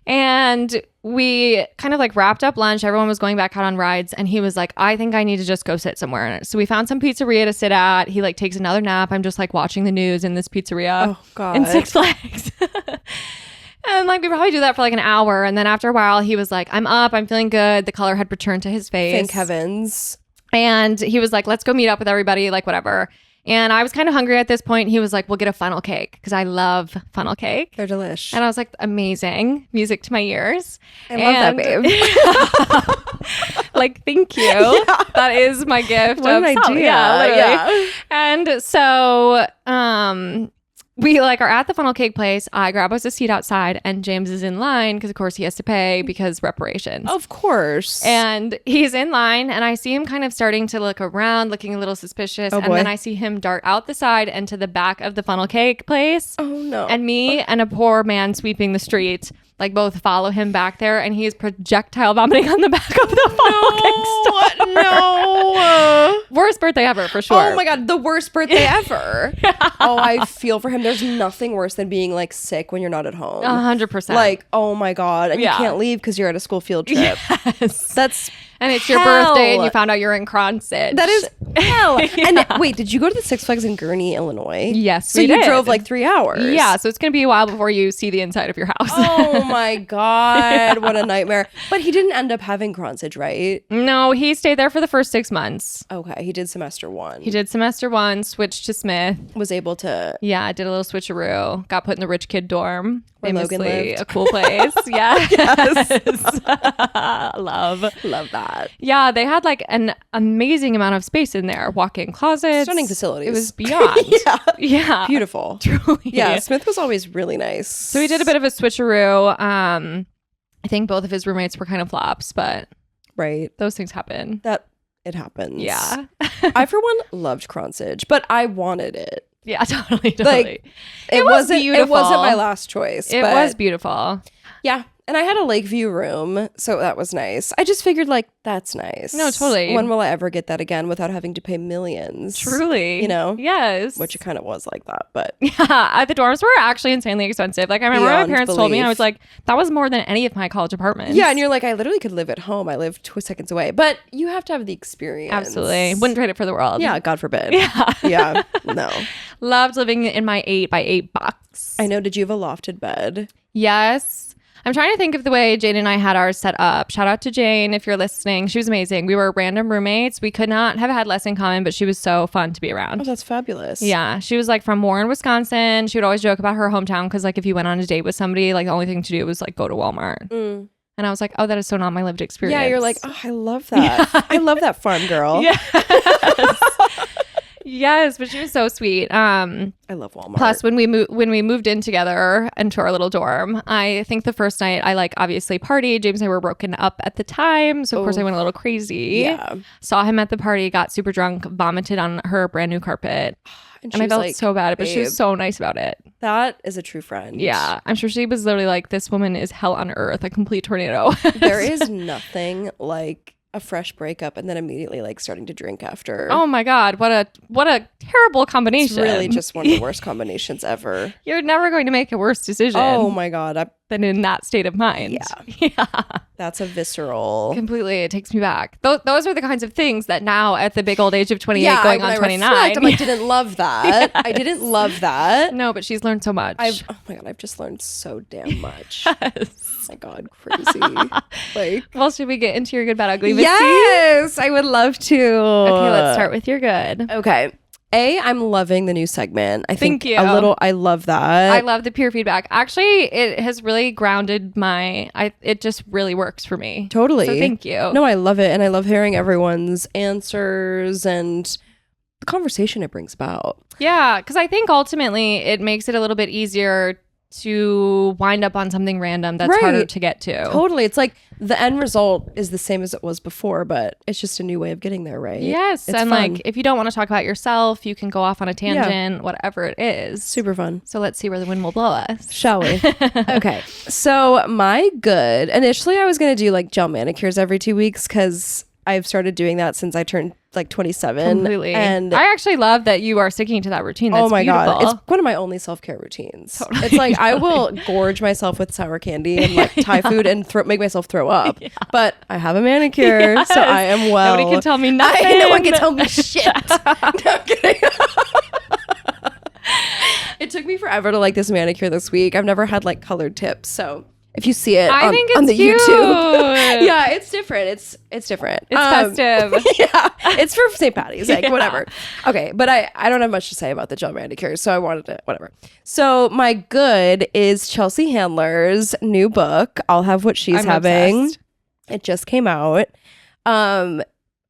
And we kind of like wrapped up lunch. Everyone was going back out on rides. And he was like, I think I need to just go sit somewhere. So we found some pizzeria to sit at. He like takes another nap. I'm just like watching the news in this pizzeria Oh God. in Six Flags. And like we probably do that for like an hour. And then after a while, he was like, I'm up. I'm feeling good. The color had returned to his face. Thank heavens. And he was like, let's go meet up with everybody, like whatever. And I was kind of hungry at this point. He was like, we'll get a funnel cake because I love funnel cake. They're delish. And I was like, amazing. Music to my ears. I love that, babe. Like, thank you. Yeah. That is my gift. What an idea. Yeah, literally. Yeah. And so we like are at the funnel cake place. I grab us a seat outside and James is in line because of course he has to pay because reparations. Of course. And he's in line and I see him kind of starting to look around, looking a little suspicious. Oh, and boy. then I see him dart out the side and to the back of the funnel cake place. Oh no. And me and a poor man sweeping the street like both follow him back there and he is projectile vomiting on the back of the funnel cake store. No. Worst birthday ever for sure. Oh my God, the worst birthday ever. Oh, I feel for him. There's nothing worse than being like sick when you're not at home. 100%. Like, oh my God. And Yeah. you can't leave because you're at a school field trip. Yes. That's And it's your hell. birthday and you found out you're in Cronsage. That is hell. Yeah. And wait, did you go to the Six Flags in Gurnee, Illinois? Yes, So we you did. drove like 3 hours. Yeah, so it's going to be a while before you see the inside of your house. Oh my God. What a nightmare. But he didn't end up having Cronsage, right? No, he stayed there for the first 6 months. Okay. He did semester 1. He did semester 1, switched to Smith. Was able to. Yeah, I did a little switcheroo. Got put in the rich kid dorm. Where Logan Famously lived. a cool place. Yeah. Yes. Love. Love that. Yeah, they had like an amazing amount of space in there. Walk-in closets. Stunning facilities. It was beyond. Yeah. Yeah. Beautiful. Truly. Yeah. Smith was always really nice. So we did a bit of a switcheroo. I think both of his roommates were kind of flops, but Right. those things happen. That it happens. Yeah. I, for one, loved Cronsage, but I wanted it. Yeah, totally. Like, it wasn't beautiful. It wasn't my last choice. It was beautiful. Yeah. And I had a Lakeview room, so that was nice. I just figured, like, that's nice. No, totally. When will I ever get that again without having to pay millions? Truly. You know? Yes. Which it kind of was like that, but... Yeah, the dorms were actually insanely expensive. Like, I remember my parents told me, and I was like, that was more than any of my college apartments. Yeah, and you're like, I literally could live at home. I live 2 seconds away. But you have to have the experience. Absolutely. Wouldn't trade it for the world. Yeah, God forbid. Yeah. Yeah, no. Loved living in my 8x8 box. I know. Did you have a lofted bed? Yes. I'm trying to think of the way Jane and I had ours set up. Shout out to Jane if you're listening. She was amazing. We were random roommates. We could not have had less in common, but she was so fun to be around. Oh, that's fabulous. Yeah. She was like from Warren, Wisconsin. She would always joke about her hometown because like if you went on a date with somebody, like the only thing to do was like go to Walmart. And I was like, oh, that is so not my lived experience. Yeah, you're like, oh, I love that. Yeah. I love that farm girl. Yes. Yes, but she was so sweet. I love Walmart. Plus, when we moved in together into our little dorm, I think the first night I like obviously partied. James and I were broken up at the time, so of course I went a little crazy. Yeah, saw him at the party, got super drunk, vomited on her brand new carpet, and I felt like, so bad. But she was so nice about it. That is a true friend. Yeah, I'm sure she was literally like, "This woman is hell on earth, a complete tornado." There is nothing like a fresh breakup and then immediately like starting to drink after. Oh my God, what a terrible combination. It's really just one of the worst combinations ever. You're never going to make a worse decision. Oh my God. Than in that state of mind. Yeah. That's a visceral. Completely. It takes me back. Those are the kinds of things that now at the big old age of 28 going on 29. I didn't love that. I didn't love that. No, but she's learned so much. Oh my God, I've just learned so damn much. Yes. Oh my God, crazy. Well, should we get into your good, bad, ugly, Missy? Yes, I would love to. Okay, let's start with your good. Okay. I'm loving the new segment. I think Thank you. I love that. I love the peer feedback. Actually, it has really grounded it just really works for me. Totally. So thank you. No, I love it. And I love hearing everyone's answers and the conversation it brings about. Yeah, because I think ultimately it makes it a little bit easier to wind up on something random that's harder to get to. Totally. It's like the end result is the same as it was before, but it's just a new way of getting there, right? Yes. It's and fun. like if you don't want to talk about yourself, you can go off on a tangent, whatever it is. Super fun. So let's see where the wind will blow us. Shall we? Okay. So my good, initially I was going to do like gel manicures every 2 weeks because I've started doing that since I turned like 27. Completely. And I actually love that you are sticking to that routine. That's oh my beautiful. God. It's one of my only self-care routines. Totally. It's like I will gorge myself with sour candy and like Thai food and make myself throw up. Yeah. But I have a manicure, so I am well. Nobody can tell me nothing. No one can tell me shit. No, I'm kidding. It took me forever to like this manicure this week. I've never had like colored tips, so if you see it on the cute. YouTube. Yeah, it's different. It's different. It's festive. Yeah. It's for St. Patty's, like whatever. Okay, but I don't have much to say about the gel manicure, so I wanted to whatever. So my good is Chelsea Handler's new book, I'll Have What She's Having. Obsessed. It just came out.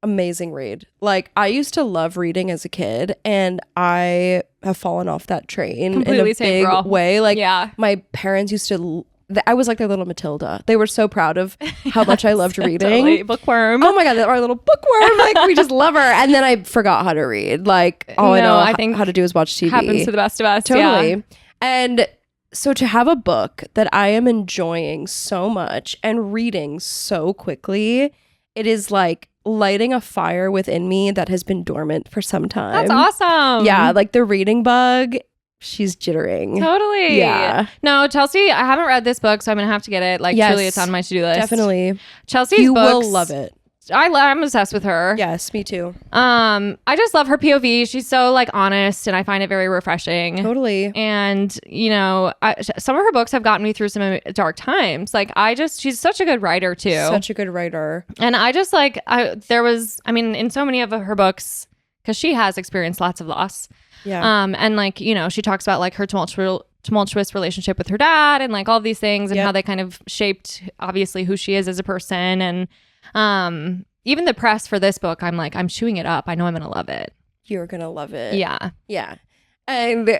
Amazing read. Like I used to love reading as a kid and I have fallen off that train Completely in a big girl. way. Like my parents used to I was like their little Matilda. They were so proud of how much I loved reading. Totally. Bookworm. Oh my God, our little bookworm. Like we just love her. And then I forgot how to read. Like all I think how to do is watch TV. Happens to the best of us. Totally. Yeah. And so to have a book that I am enjoying so much and reading so quickly, it is like lighting a fire within me that has been dormant for some time. That's awesome. Yeah, like the reading bug. She's jittering. Totally. Yeah. No, Chelsea, I haven't read this book, so I'm going to have to get it. Like, truly, it's on my to-do list. Definitely. Chelsea's you books. will love it. I'm obsessed with her. Yes, me too. I just love her POV. She's so like honest, and I find it very refreshing. Totally. And you know, some of her books have gotten me through some dark times. Like she's such a good writer too. Such a good writer. And I just like, in so many of her books, because she has experienced lots of loss. Yeah. And like, you know, she talks about like her tumultuous relationship with her dad and like all these things and how they kind of shaped obviously who she is as a person. And even the press for this book, I'm chewing it up. I know I'm going to love it. You're going to love it. Yeah. Yeah. And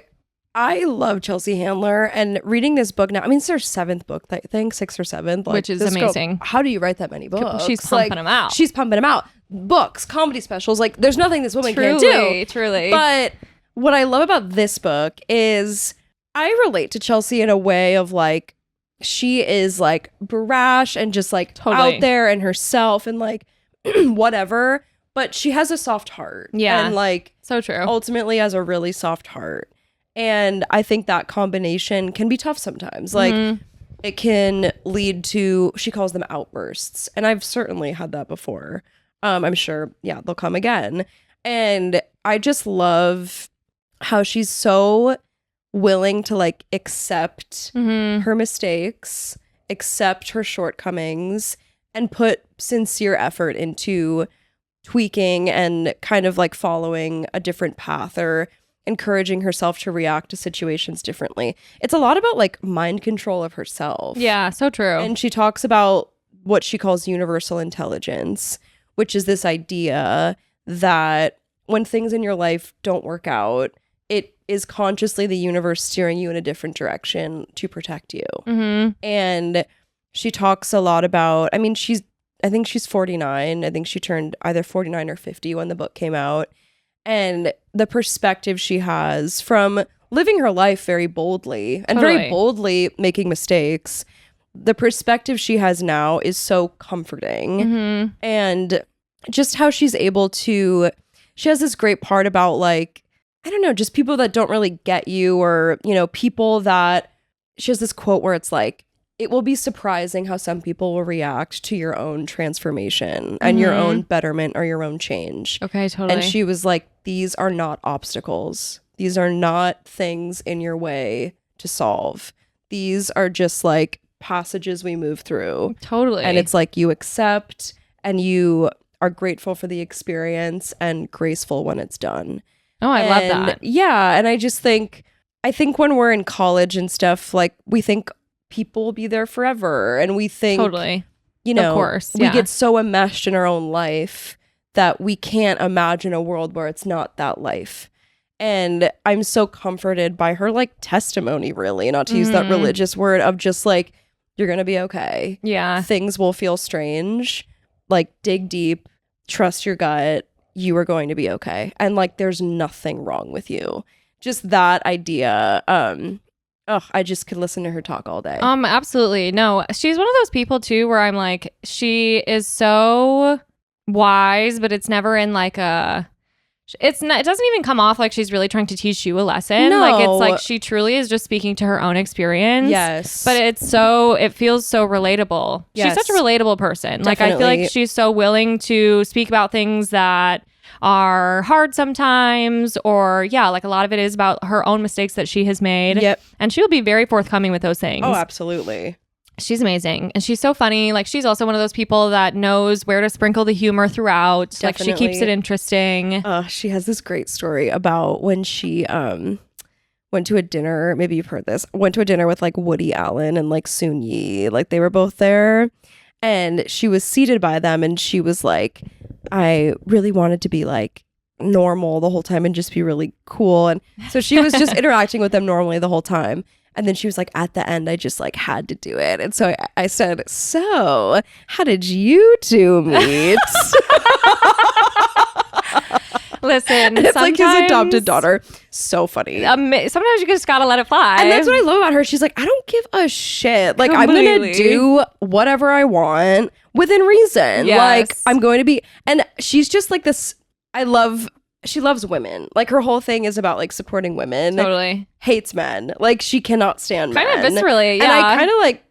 I love Chelsea Handler, and reading this book now, I mean, it's her 7th book, I think, 6th or 7th. Like, which is amazing. How do you write that many books? She's pumping them out. She's pumping them out. books, comedy specials. Like, there's nothing this woman can't do. Truly. But what I love about this book is I relate to Chelsea in a way of like, she is like brash and just like Totally. out there and herself and like whatever, but she has a soft heart. Yeah. And like So true. ultimately has a really soft heart. And I think that combination can be tough sometimes. Like it can lead to, she calls them outbursts. And I've certainly had that before. I'm sure, yeah, they'll come again. And I just love how she's so willing to like accept her mistakes, accept her shortcomings, and put sincere effort into tweaking and kind of like following a different path or encouraging herself to react to situations differently. It's a lot about like mind control of herself. Yeah, so true. And she talks about what she calls universal intelligence, which is this idea that when things in your life don't work out, it is consciously the universe steering you in a different direction to protect you. And she talks a lot about, I mean, I think she's 49. I think she turned either 49 or 50 when the book came out. And the perspective she has from living her life very boldly and very boldly making mistakes, the perspective she has now is so comforting. And just how she's able to, she has this great part about like, I don't know, just people that don't really get you, or, you know, people that, she has this quote where it's like, it will be surprising how some people will react to your own transformation and your own betterment or your own change. Okay, totally. And she was like, these are not obstacles. These are not things in your way to solve. These are just like passages we move through. Totally. And it's like you accept and you are grateful for the experience and graceful when it's done. Oh, I love that. Yeah. And I think when we're in college and stuff, like we think people will be there forever. And we think, Totally. you know, Of course. we Yeah. get so enmeshed in our own life that we can't imagine a world where it's not that life. And I'm so comforted by her like testimony, really, not to use that religious word, of just like, you're going to be okay. Yeah. Things will feel strange. Like, dig deep, trust your gut. You are going to be okay. And like, there's nothing wrong with you. Just that idea. I just could listen to her talk all day. Absolutely. No, she's one of those people too, where I'm like, she is so wise, but it's never in like it doesn't even come off like she's really trying to teach you a lesson. No. Like, it's like she truly is just speaking to her own experience. Yes. But it feels so relatable. Yes. She's such a relatable person. Like, I feel Definitely. like she's so willing to speak about things that are hard sometimes, or like a lot of it is about her own mistakes that she has made. Yep. And she'll be very forthcoming with those things. Oh, absolutely. She's amazing. And she's so funny. Like, she's also one of those people that knows where to sprinkle the humor throughout. Like, she keeps it interesting. She has this great story about when she went to a dinner. Maybe you've heard this. Went to a dinner with like Woody Allen and like Soon Yi. Like, they were both there. And she was seated by them. And she was like, I really wanted to be like normal the whole time and just be really cool. And so she was just interacting with them normally the whole time. And then she was like, at the end, I just like had to do it. And so I said, so how did you two meet? Listen, It's like his adopted daughter. So funny. Sometimes you just gotta let it fly. And that's what I love about her. She's like, I don't give a shit. Like, I'm going to do whatever I want within reason. Yes. Like, I'm going to be, and she's just like this. She loves women. Like, her whole thing is about like supporting women. Totally. Hates men. Like, she cannot stand men. Kind of viscerally, yeah. And I kind of like,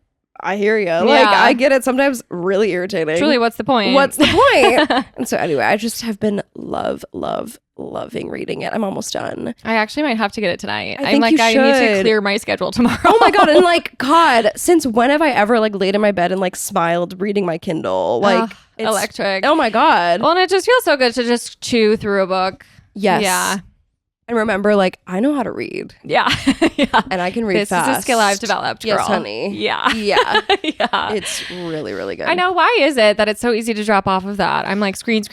I hear you. Like, I get it. Sometimes really irritating. Truly, what's the point? What's the point? And so anyway, I just have been loving reading it. I'm almost done. I actually might have to get it tonight. I think I need to should. clear my schedule tomorrow. Oh my God. And like, God, since when have I ever like laid in my bed and like smiled reading my Kindle? Like, it's electric. Oh my God. Well, and it just feels so good to just chew through a book. Yes. Yeah. And remember, like, I know how to read. Yeah. Yeah. And I can read This fast. is a skill I've developed, girl. Yes, honey. Yeah. Yeah. Yeah. It's really, really good. I know. Why is it that it's so easy to drop off of that? I'm like, screen.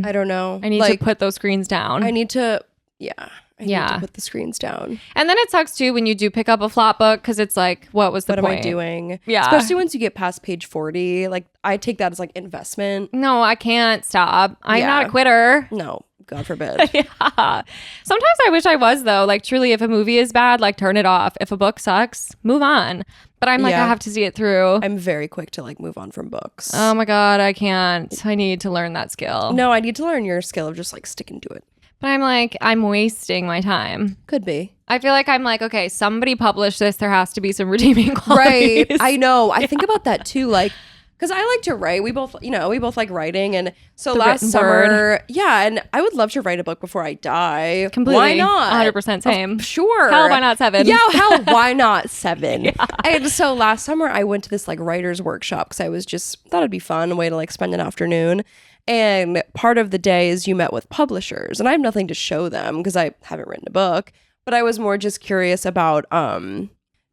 I don't know. I need to put those screens down. I need to, yeah. I need to put the screens down. And then it sucks too when you do pick up a flop book because it's like, what was the point? What am I doing? Yeah. Especially once you get past page 40. Like, I take that as like investment. No, I can't stop. I'm not a quitter. No, God forbid. Yeah. Sometimes I wish I was though. Like truly, if a movie is bad, like turn it off. If a book sucks, move on. But I'm like, I have to see it through. I'm very quick to like move on from books. Oh my God, I can't. I need to learn that skill. No, I need to learn your skill of just like sticking to it. But I'm like, I'm wasting my time. Could be. I feel like I'm like, okay, somebody published this. There has to be some redeeming qualities. Right. I know. I think about that too. Like, because I like to write. We both like writing. And so last summer, and I would love to write a book before I die. Completely. Why not? 100% same. Sure. Hell, why not 7? Yeah, hell, why not 7? And so last summer I went to this like writer's workshop because I was just thought it'd be fun, a way to like spend an afternoon. And part of the day is you met with publishers. And I have nothing to show them because I haven't written a book. But I was more just curious about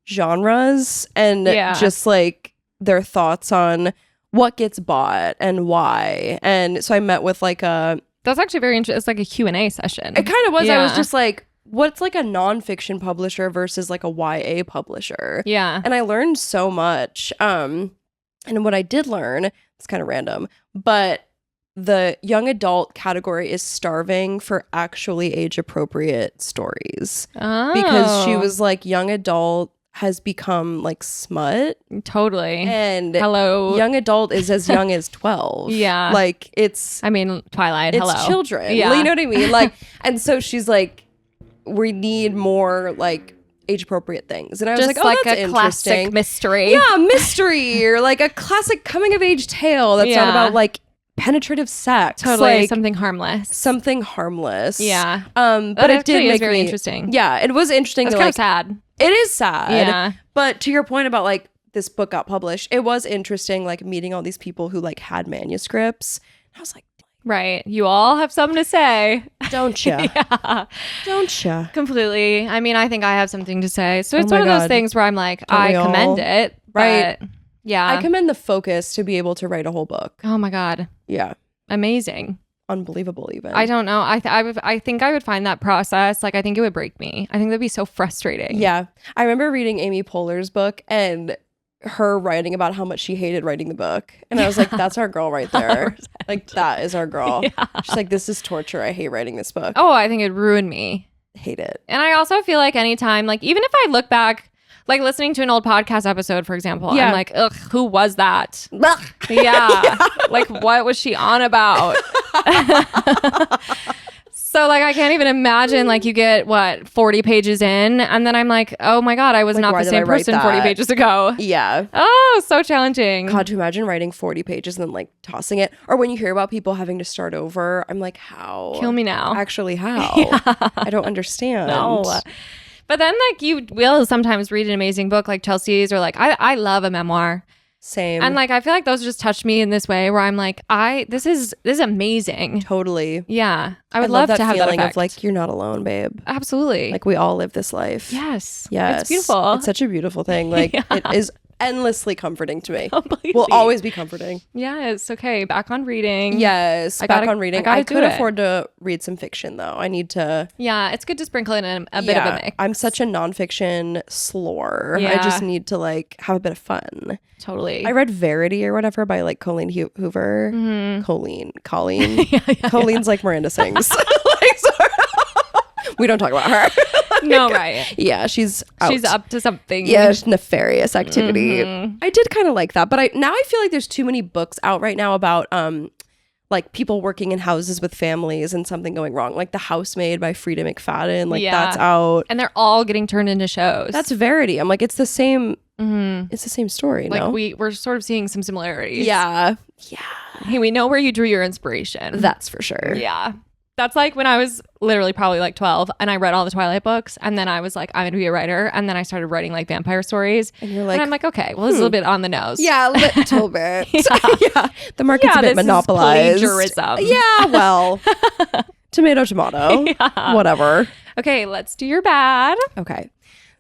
genres and just like their thoughts on what gets bought and why. And so I met with like that's actually very interesting. It's like a Q&A session. It kind of was. I was just like, what's like a nonfiction publisher versus like a YA publisher? Yeah. And I learned so much. And what I did learn, it's kind of random, but the young adult category is starving for actually age appropriate stories. Oh. Because she was like, young adult has become like smut. Totally. And hello, young adult is as young as 12. Yeah. Like it's, I mean, Twilight, it's hello. children. Yeah. You know what I mean? Like, and so she's like, we need more like age appropriate things. And I was just like, oh, like that's a interesting. classic mystery. Yeah, mystery or like a classic coming of age tale that's not about like penetrative sex. Totally. Like, something harmless. something harmless. Yeah. But it did make very me interesting. Yeah, it was interesting. It's to, kind like, of sad. It is sad. Yeah. But to your point about like this book got published, it was interesting like meeting all these people who like had manuscripts. I was like, right. You all have something to say. don't ya? Yeah. Don't ya? Completely. I mean, I think I have something to say. So it's my one of those God. things where I'm like, Don't I we all? commend it. Right. But yeah. I commend the focus to be able to write a whole book. Oh my God. Yeah. Amazing. Unbelievable even. I don't know. I think I would find that process, like, I think it would break me. I think that'd be so frustrating. Yeah. I remember reading Amy Poehler's book and her writing about how much she hated writing the book. And I was like, that's our girl right there. 100%. Like, that is our girl. Yeah. She's like, this is torture. I hate writing this book. Oh, I think it'd ruin me. Hate it. And I also feel like anytime, like, even if I look back, like listening to an old podcast episode, for example, I'm like, ugh, who was that? Yeah. Like, what was she on about? So, like, I can't even imagine, like, you get, 40 pages in, and then I'm like, oh my God, I was Like, not why the did I same write person 40 that? pages ago. Yeah. Oh, so challenging. God, to imagine writing 40 pages and then like tossing it. Or when you hear about people having to start over, I'm like, how? Kill me now. Actually, how? I don't understand. No. But then, like, you will sometimes read an amazing book like Chelsea's, or like, I love a memoir. Same. And like, I feel like those just touch me in this way where I'm like, this is amazing. Totally. Yeah. I would love love to have that feeling effect. of like, you're not alone, babe. Absolutely. Like, we all live this life. Yes. Yes. It's beautiful. It's such a beautiful thing. Like, it is endlessly comforting to me. Completely. Will always be comforting. Yes. Okay. Back on reading. Yes. I Back gotta- on reading. I gotta I do could it. afford to read some fiction though. I need to. Yeah. It's good to sprinkle in a bit of a mix. I'm such a nonfiction slore. I Yeah. just need to like have a bit of fun. Totally. I read Verity or whatever by like Colleen Hoover. Mhm. Colleen. Yeah. Colleen's like Miranda sings. Like, sorry. We don't talk about her. No, right. Yeah, she's out. She's up to something. Yeah, it's nefarious activity. Mhm. I did kind of like that, but I feel like there's too many books out right now about like people working in houses with families and something going wrong, like The Housemaid by Frida McFadden. Like that's out. And they're all getting turned into shows. That's Verity. I'm like, it's the same. Mhm. It's the same story. Like no? we're sort of seeing some similarities. Yeah. Hey, we know where you drew your inspiration. That's for sure. Yeah. That's like when I was literally probably like 12 and I read all the Twilight books, and then I was like, I'm going to be a writer. And then I started writing like vampire stories. And you're like, and I'm like, okay, well, this is a little bit on the nose. yeah, a little bit. Yeah. Yeah. The market's a bit this is monopolized. plagiarism. Yeah, well, tomato. Yeah. Whatever. Okay, let's do your bad. Okay.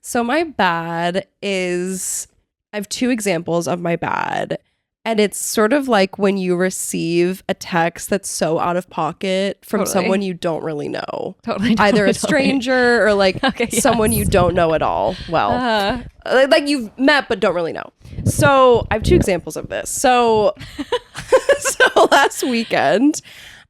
So my bad is, I have two examples of my bad. And it's sort of like when you receive a text that's so out of pocket from someone you don't really know. Either a stranger or like someone you don't know at all. Well, like you've met but don't really know. So I have 2 examples of this. So last weekend,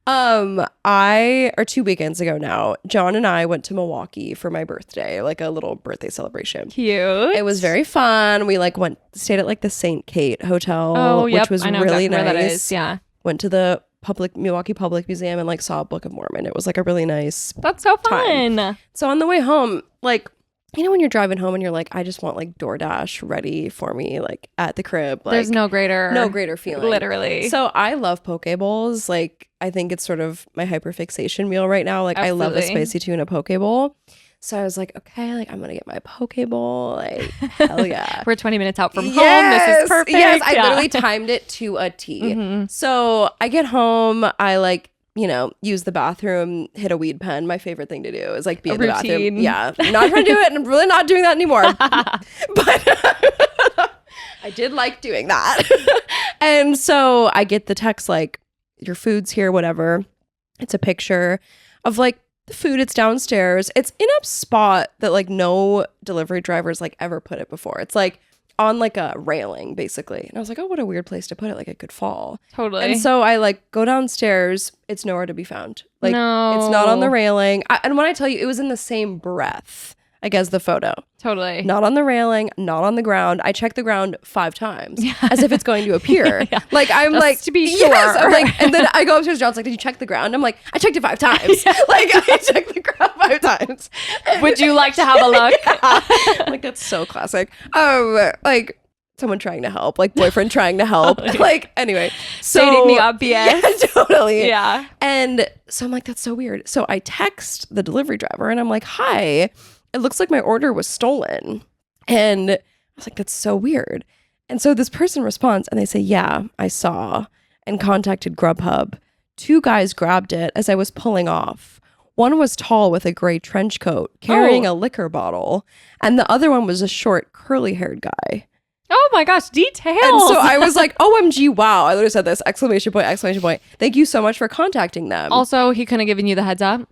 2 weekends ago now, John and I went to Milwaukee for my birthday, like a little birthday celebration. Cute. It was very fun. We like stayed at like the St. Kate Hotel, which was really nice. Where that is. Yeah. Went to the Milwaukee Public Museum and like saw a Book of Mormon. It was like a really nice That's so fun. time. So on the way home, like, you know when you're driving home and you're like, I just want like DoorDash ready for me, like at the crib. Like, there's no greater feeling. Literally. So I love poke bowls. Like I think it's sort of my hyperfixation meal right now. Like I love a spicy tuna poke bowl. So I was like, okay, like I'm gonna get my poke bowl. Like hell yeah. We're 20 minutes out from home. This is perfect. Yes, I literally timed it to a T. Mm-hmm. So I get home. I like, you know, use the bathroom, hit a weed pen. My favorite thing to do is like be in the bathroom. Yeah. I'm not trying to do it and I'm really not doing that anymore. But I did like doing that. And so I get the text like, your food's here, whatever. It's a picture of like the food. It's downstairs. It's in a spot that like no delivery drivers like ever put it before. It's like on like a railing basically. And I was like, oh, what a weird place to put it. Like it could fall. Totally. And so I like go downstairs. It's nowhere to be found. Like it's not on the railing. And when I tell you, it was in the same breath, like as the photo. Totally. Not on the railing, not on the ground. I checked the ground 5 times as if it's going to appear. Like I'm just like to be sure. Yes, I'm like, and then I go upstairs. John's like, did you check the ground? I'm like, I checked it 5 times. Like I checked the ground 5 times. Would you like to have a look? Like that's so classic. Like someone trying to help, like boyfriend trying to help. Like anyway, so stating the obvious. Yeah, totally. Yeah. And so I'm like, that's so weird. So I text the delivery driver and I'm like, hi. It looks like my order was stolen. And I was like, that's so weird. And so this person responds and they say, yeah, I saw and contacted Grubhub. 2 guys grabbed it as I was pulling off. One was tall with a gray trench coat carrying a liquor bottle. And the other one was a short curly haired guy. Oh my gosh, details. And so I was like, OMG, wow. I literally said this, exclamation point, exclamation point. Thank you so much for contacting them. Also, he couldn't have given you the heads up.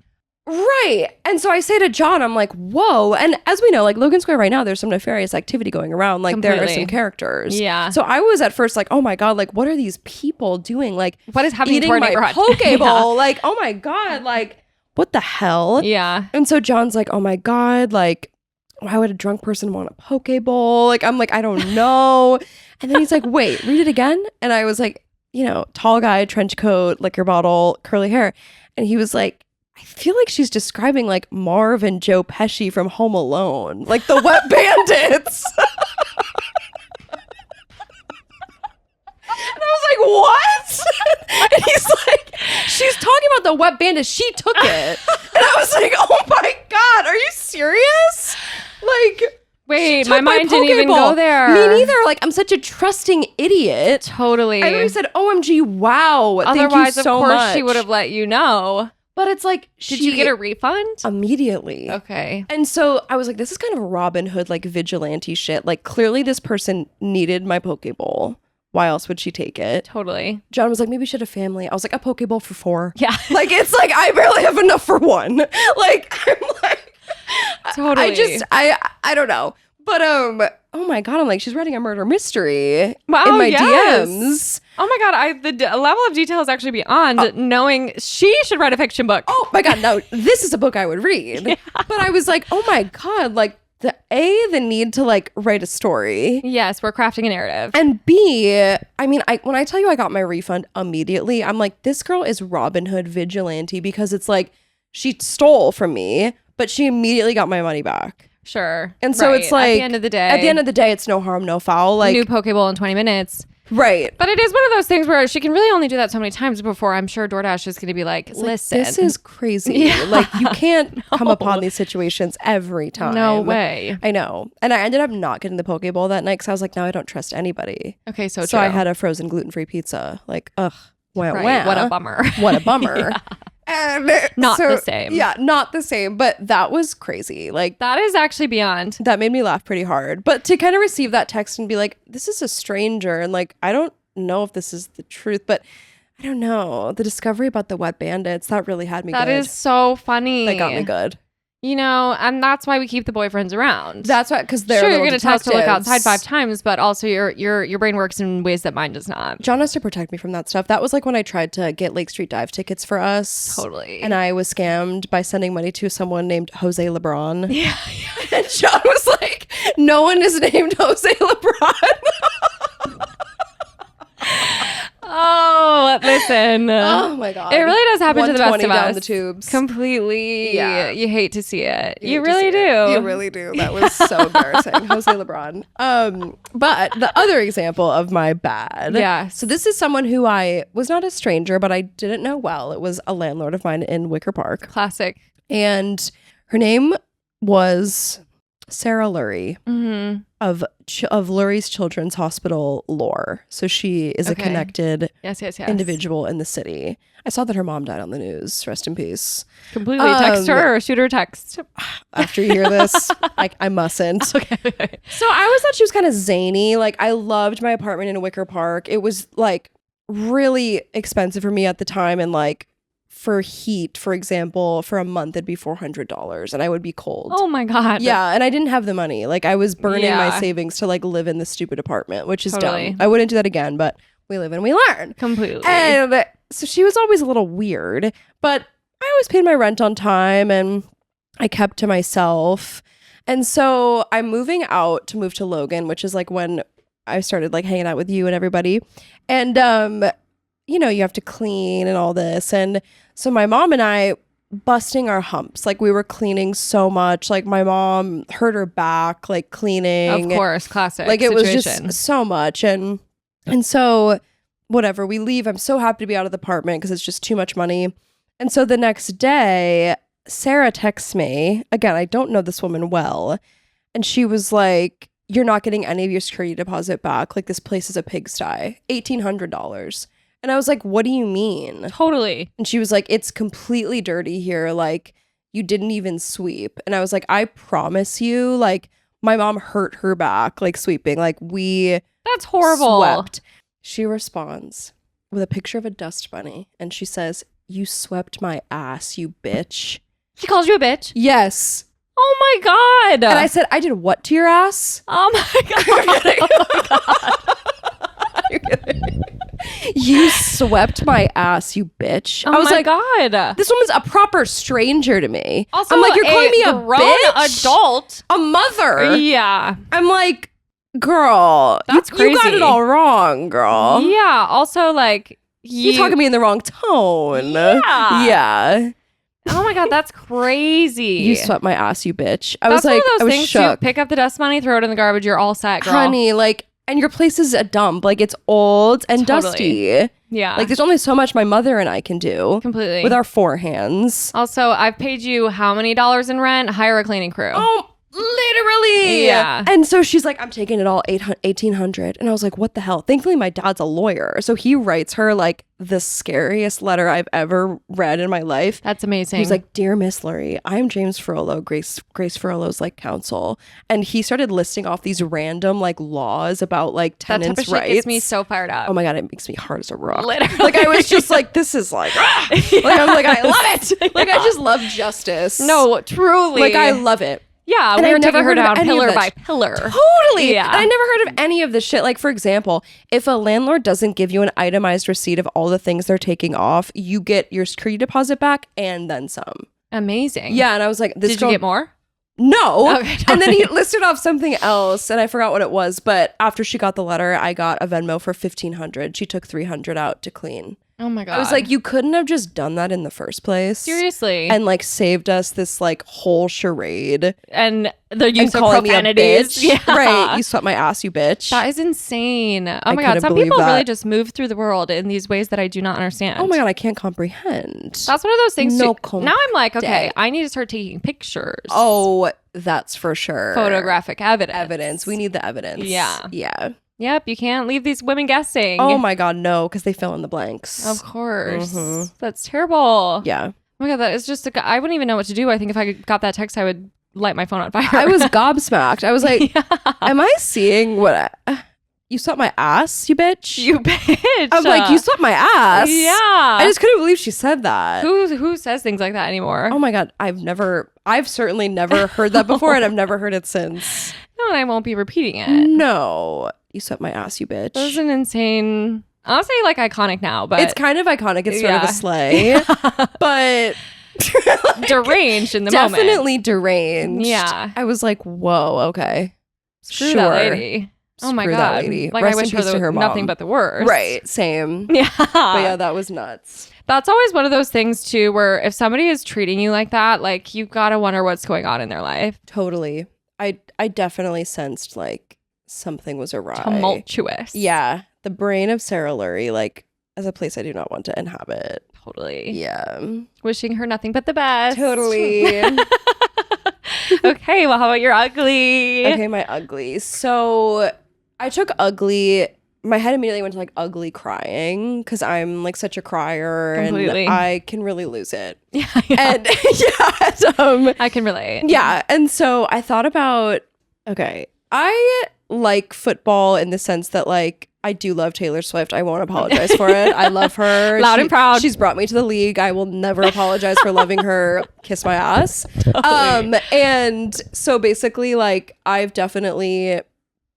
Right. And so I say to John, I'm like, whoa. And as we know, like Logan Square right now, there's some nefarious activity going around. Like there are some characters. Yeah. So I was at first like, oh my God, like what are these people doing? Like what is happening eating to our my neighborhood? poke bowl? Like, oh my God, like what the hell? Yeah. And so John's like, oh my God, like why would a drunk person want a poke bowl? Like I'm like, I don't know. And then he's like, wait, read it again. And I was like, you know, tall guy, trench coat, liquor bottle, curly hair. And he was like, I feel like she's describing like Marv and Joe Pesci from Home Alone, like the Wet Bandits. And I was like, what? And he's like, she's talking about the Wet Bandits. She took it. And I was like, oh my God, are you serious? Like, wait, my mind didn't even go there. Me neither. Like, I'm such a trusting idiot. Totally. I literally said, OMG, wow. Otherwise, thank you so of course, much. she would have let you know. But it's like, did you get a refund? Immediately. Okay. And so I was like, this is kind of Robin Hood, like vigilante shit. Like clearly this person needed my poke bowl. Why else would she take it? Totally. John was like, maybe she had a family. I was like, a poke bowl for 4. Yeah. Like, it's like, I barely have enough for 1. Like, I'm like, totally. I don't know. But, oh my God, I'm like, she's writing a murder mystery in my DMs. Oh my God, the level of detail is actually beyond knowing she should write a fiction book. Oh my God, no, this is a book I would read. Yeah. But I was like, oh my God, like the need to like write a story. Yes, we're crafting a narrative. And B, I mean, when I tell you I got my refund immediately, I'm like, this girl is Robin Hood vigilante because it's like she stole from me, but she immediately got my money back. Sure. And so it's like, at the end of the day, it's no harm, no foul. Like new poke bowl in 20 minutes. Right. But it is one of those things where she can really only do that so many times before I'm sure DoorDash is going to be like, listen. This is crazy. Yeah. Like you can't come upon these situations every time. No way. I know. And I ended up not getting the poke bowl that night because I was like, now I don't trust anybody. Okay, so true. I had a frozen gluten-free pizza. Like, ugh. Wah, right. wah. What a bummer. What a bummer. Yeah. And not the same. Yeah, not the same. But that was crazy. Like that is actually beyond. That made me laugh pretty hard. But to kind of receive that text and be like, this is a stranger and like I don't know if this is the truth, but I don't know. The discovery about the wet bandits, that really had me good. That is so funny. That got me good. You know, and that's why we keep the boyfriends around. That's why, because they're sure, you're going to tell us to look outside 5 times, but also your brain works in ways that mine does not. John has to protect me from that stuff. That was like when I tried to get Lake Street Dive tickets for us. Totally. And I was scammed by sending money to someone named Jose LeBron. Yeah. And John was like, no one is named Jose LeBron. Oh, listen. Oh my God. It really does happen to the best of 120 down us. the tubes. Completely. Yeah. You hate to see it. You hate to really see do. it. You really do. That was so embarrassing. Jose LeBron. But the other example of my bad. Yeah. So this is someone who I was not a stranger, but I didn't know well. It was a landlord of mine in Wicker Park. Classic. And her name was Sarah Lurie of Lurie's Children's Hospital lore. So she is a connected yes. individual in the city. I saw that her mom died on the news. Rest in peace. Completely. Text her or shoot her a text. After you hear this, I mustn't. Okay. So I always thought she was kind of zany. Like, I loved my apartment in Wicker Park. It was like really expensive for me at the time, and like for heat, for example, for a month it'd be $400 and I would be cold. Oh my God. Yeah, and I didn't have the money. Like, I was burning my Yeah. savings to like live in this stupid apartment, which is Totally. dumb. I wouldn't do that again, but we live and we learn. Completely. And so she was always a little weird, but I always paid my rent on time and I kept to myself. And so I'm moving out to move to Logan, which is like when I started like hanging out with you and everybody. And you know, you have to clean and all this. And so my mom and I busting our humps. Like, we were cleaning so much. Like, my mom hurt her back, like cleaning. Of course, classic. Like, it situation. was just so much. And so whatever, we leave. I'm so happy to be out of the apartment because it's just too much money. And so the next day, Sarah texts me. Again, I don't know this woman well. And she was like, you're not getting any of your security deposit back. Like, this place is a pigsty. $1,800. And I was like, what do you mean? Totally. And she was like, it's completely dirty here. Like, you didn't even sweep. And I was like, I promise you, like, my mom hurt her back, like, sweeping. Like, we That's horrible. swept. She responds with a picture of a dust bunny. And she says, you swept my ass, you bitch. She calls you a bitch? Yes. Oh my God. And I said, I did what to your ass? Oh my God. Oh my God. You're kidding. You swept my ass, you bitch. Oh I was my like, God. this woman's a proper stranger to me. Also, I'm like, you're calling me a grown bitch? adult. A mother. Yeah. I'm like, girl, That's you got crazy. it all wrong, girl. Yeah. Also, like, You're talking to me in the wrong tone. Yeah. Yeah. Oh my God, that's crazy. You swept my ass, you bitch. I That's was like, one of those I was things shook. too. Pick up the dust money, throw it in the garbage. You're all set, girl. Honey, like, and your place is a dump. Like, it's old and Totally. dusty. Yeah. Like, there's only so much my mother and I can do completely. with our 4 hands. Also, I've paid you how many dollars in rent? Hire a cleaning crew. Oh, literally. Yeah. And so she's like, I'm taking it all, $1,800. And I was like, what the hell? Thankfully, my dad's a lawyer. So he writes her like the scariest letter I've ever read in my life. That's amazing. He's like, Dear Miss Lurie, I'm James Ferrolo, Grace Ferrolo's like counsel. And he started listing off these random like laws about like that type tenants' of shit rights. gets me so fired up. Oh my God, it makes me hard as a rock. Literally. Like, I was just like, this is like, like, I'm like, I love it. Like, I just love justice. No, truly. Like, I love it. Yeah, And we I were never taking her heard of down any of pillar that by sh- pillar. Totally. Yeah. And I never heard of any of this shit. Like, for example, if a landlord doesn't give you an itemized receipt of all the things they're taking off, you get your security deposit back and then some. Amazing. Yeah. And I was like, this Did girl, you get more? No. Okay, And then he totally. listed off something else and I forgot what it was. But after she got the letter, I got a Venmo for $1,500. She took $300 out to clean. Oh my God. I was like, you couldn't have just done that in the first place. seriously. And like saved us this like whole charade. And the And use of calling me a profanities. bitch. Yeah. Right. You swept my ass, you bitch. That is insane. Oh I my God. couldn't Some believe people that. really just move through the world in these ways that I do not understand. Oh my God, I can't comprehend. That's one of those things. No too. Now I'm like, okay, day. I need to start taking pictures. Oh, that's for sure. Photographic evidence. Evidence. We need the evidence. Yeah. Yeah. Yep. You can't leave these women guessing. Oh my God, no, because they fill in the blanks. Of course. Mhm. That's terrible. Yeah. Oh my God. That is just, I wouldn't even know what to do. I think if I got that text, I would light my phone on fire. I was gobsmacked. I was like, Yeah. am I seeing what you swept my ass, you bitch. You bitch. I'm like, you swept my ass. Yeah. I just couldn't believe she said that. Who says things like that anymore? Oh my God. I've certainly never heard that before, and I've never heard it since. No, and I won't be repeating it. No. You swept my ass, you bitch. That was an insane, I'll say like iconic now, but It's kind of iconic. It's sort of a sleigh. But deranged in the moment. definitely deranged. Yeah. I was like, whoa, okay. Screw that lady. Oh my Screw God. that lady. Like, Rest I in wish peace to her her mom. nothing but the worst. Right. Same. Yeah. But yeah, that was nuts. That's always one of those things too, where if somebody is treating you like that, like you've got to wonder what's going on in their life. Totally. I definitely sensed like something was awry. Tumultuous. Yeah. The brain of Sarah Lurie, like, as a place I do not want to inhabit. Totally. Yeah. Wishing her nothing but the best. Totally. Okay, well, how about your ugly? Okay, my ugly. So I took ugly. My head immediately went to like ugly crying because I'm like such a crier. Completely. And I can really lose it. Yeah. And I can relate. yeah. And so I thought about, okay, I like football in the sense that like I do love Taylor Swift. I won't apologize for it. I love her. Loud and proud. She's brought me to the league. I will never apologize for loving her. Kiss my ass. Totally. And so basically like I've definitely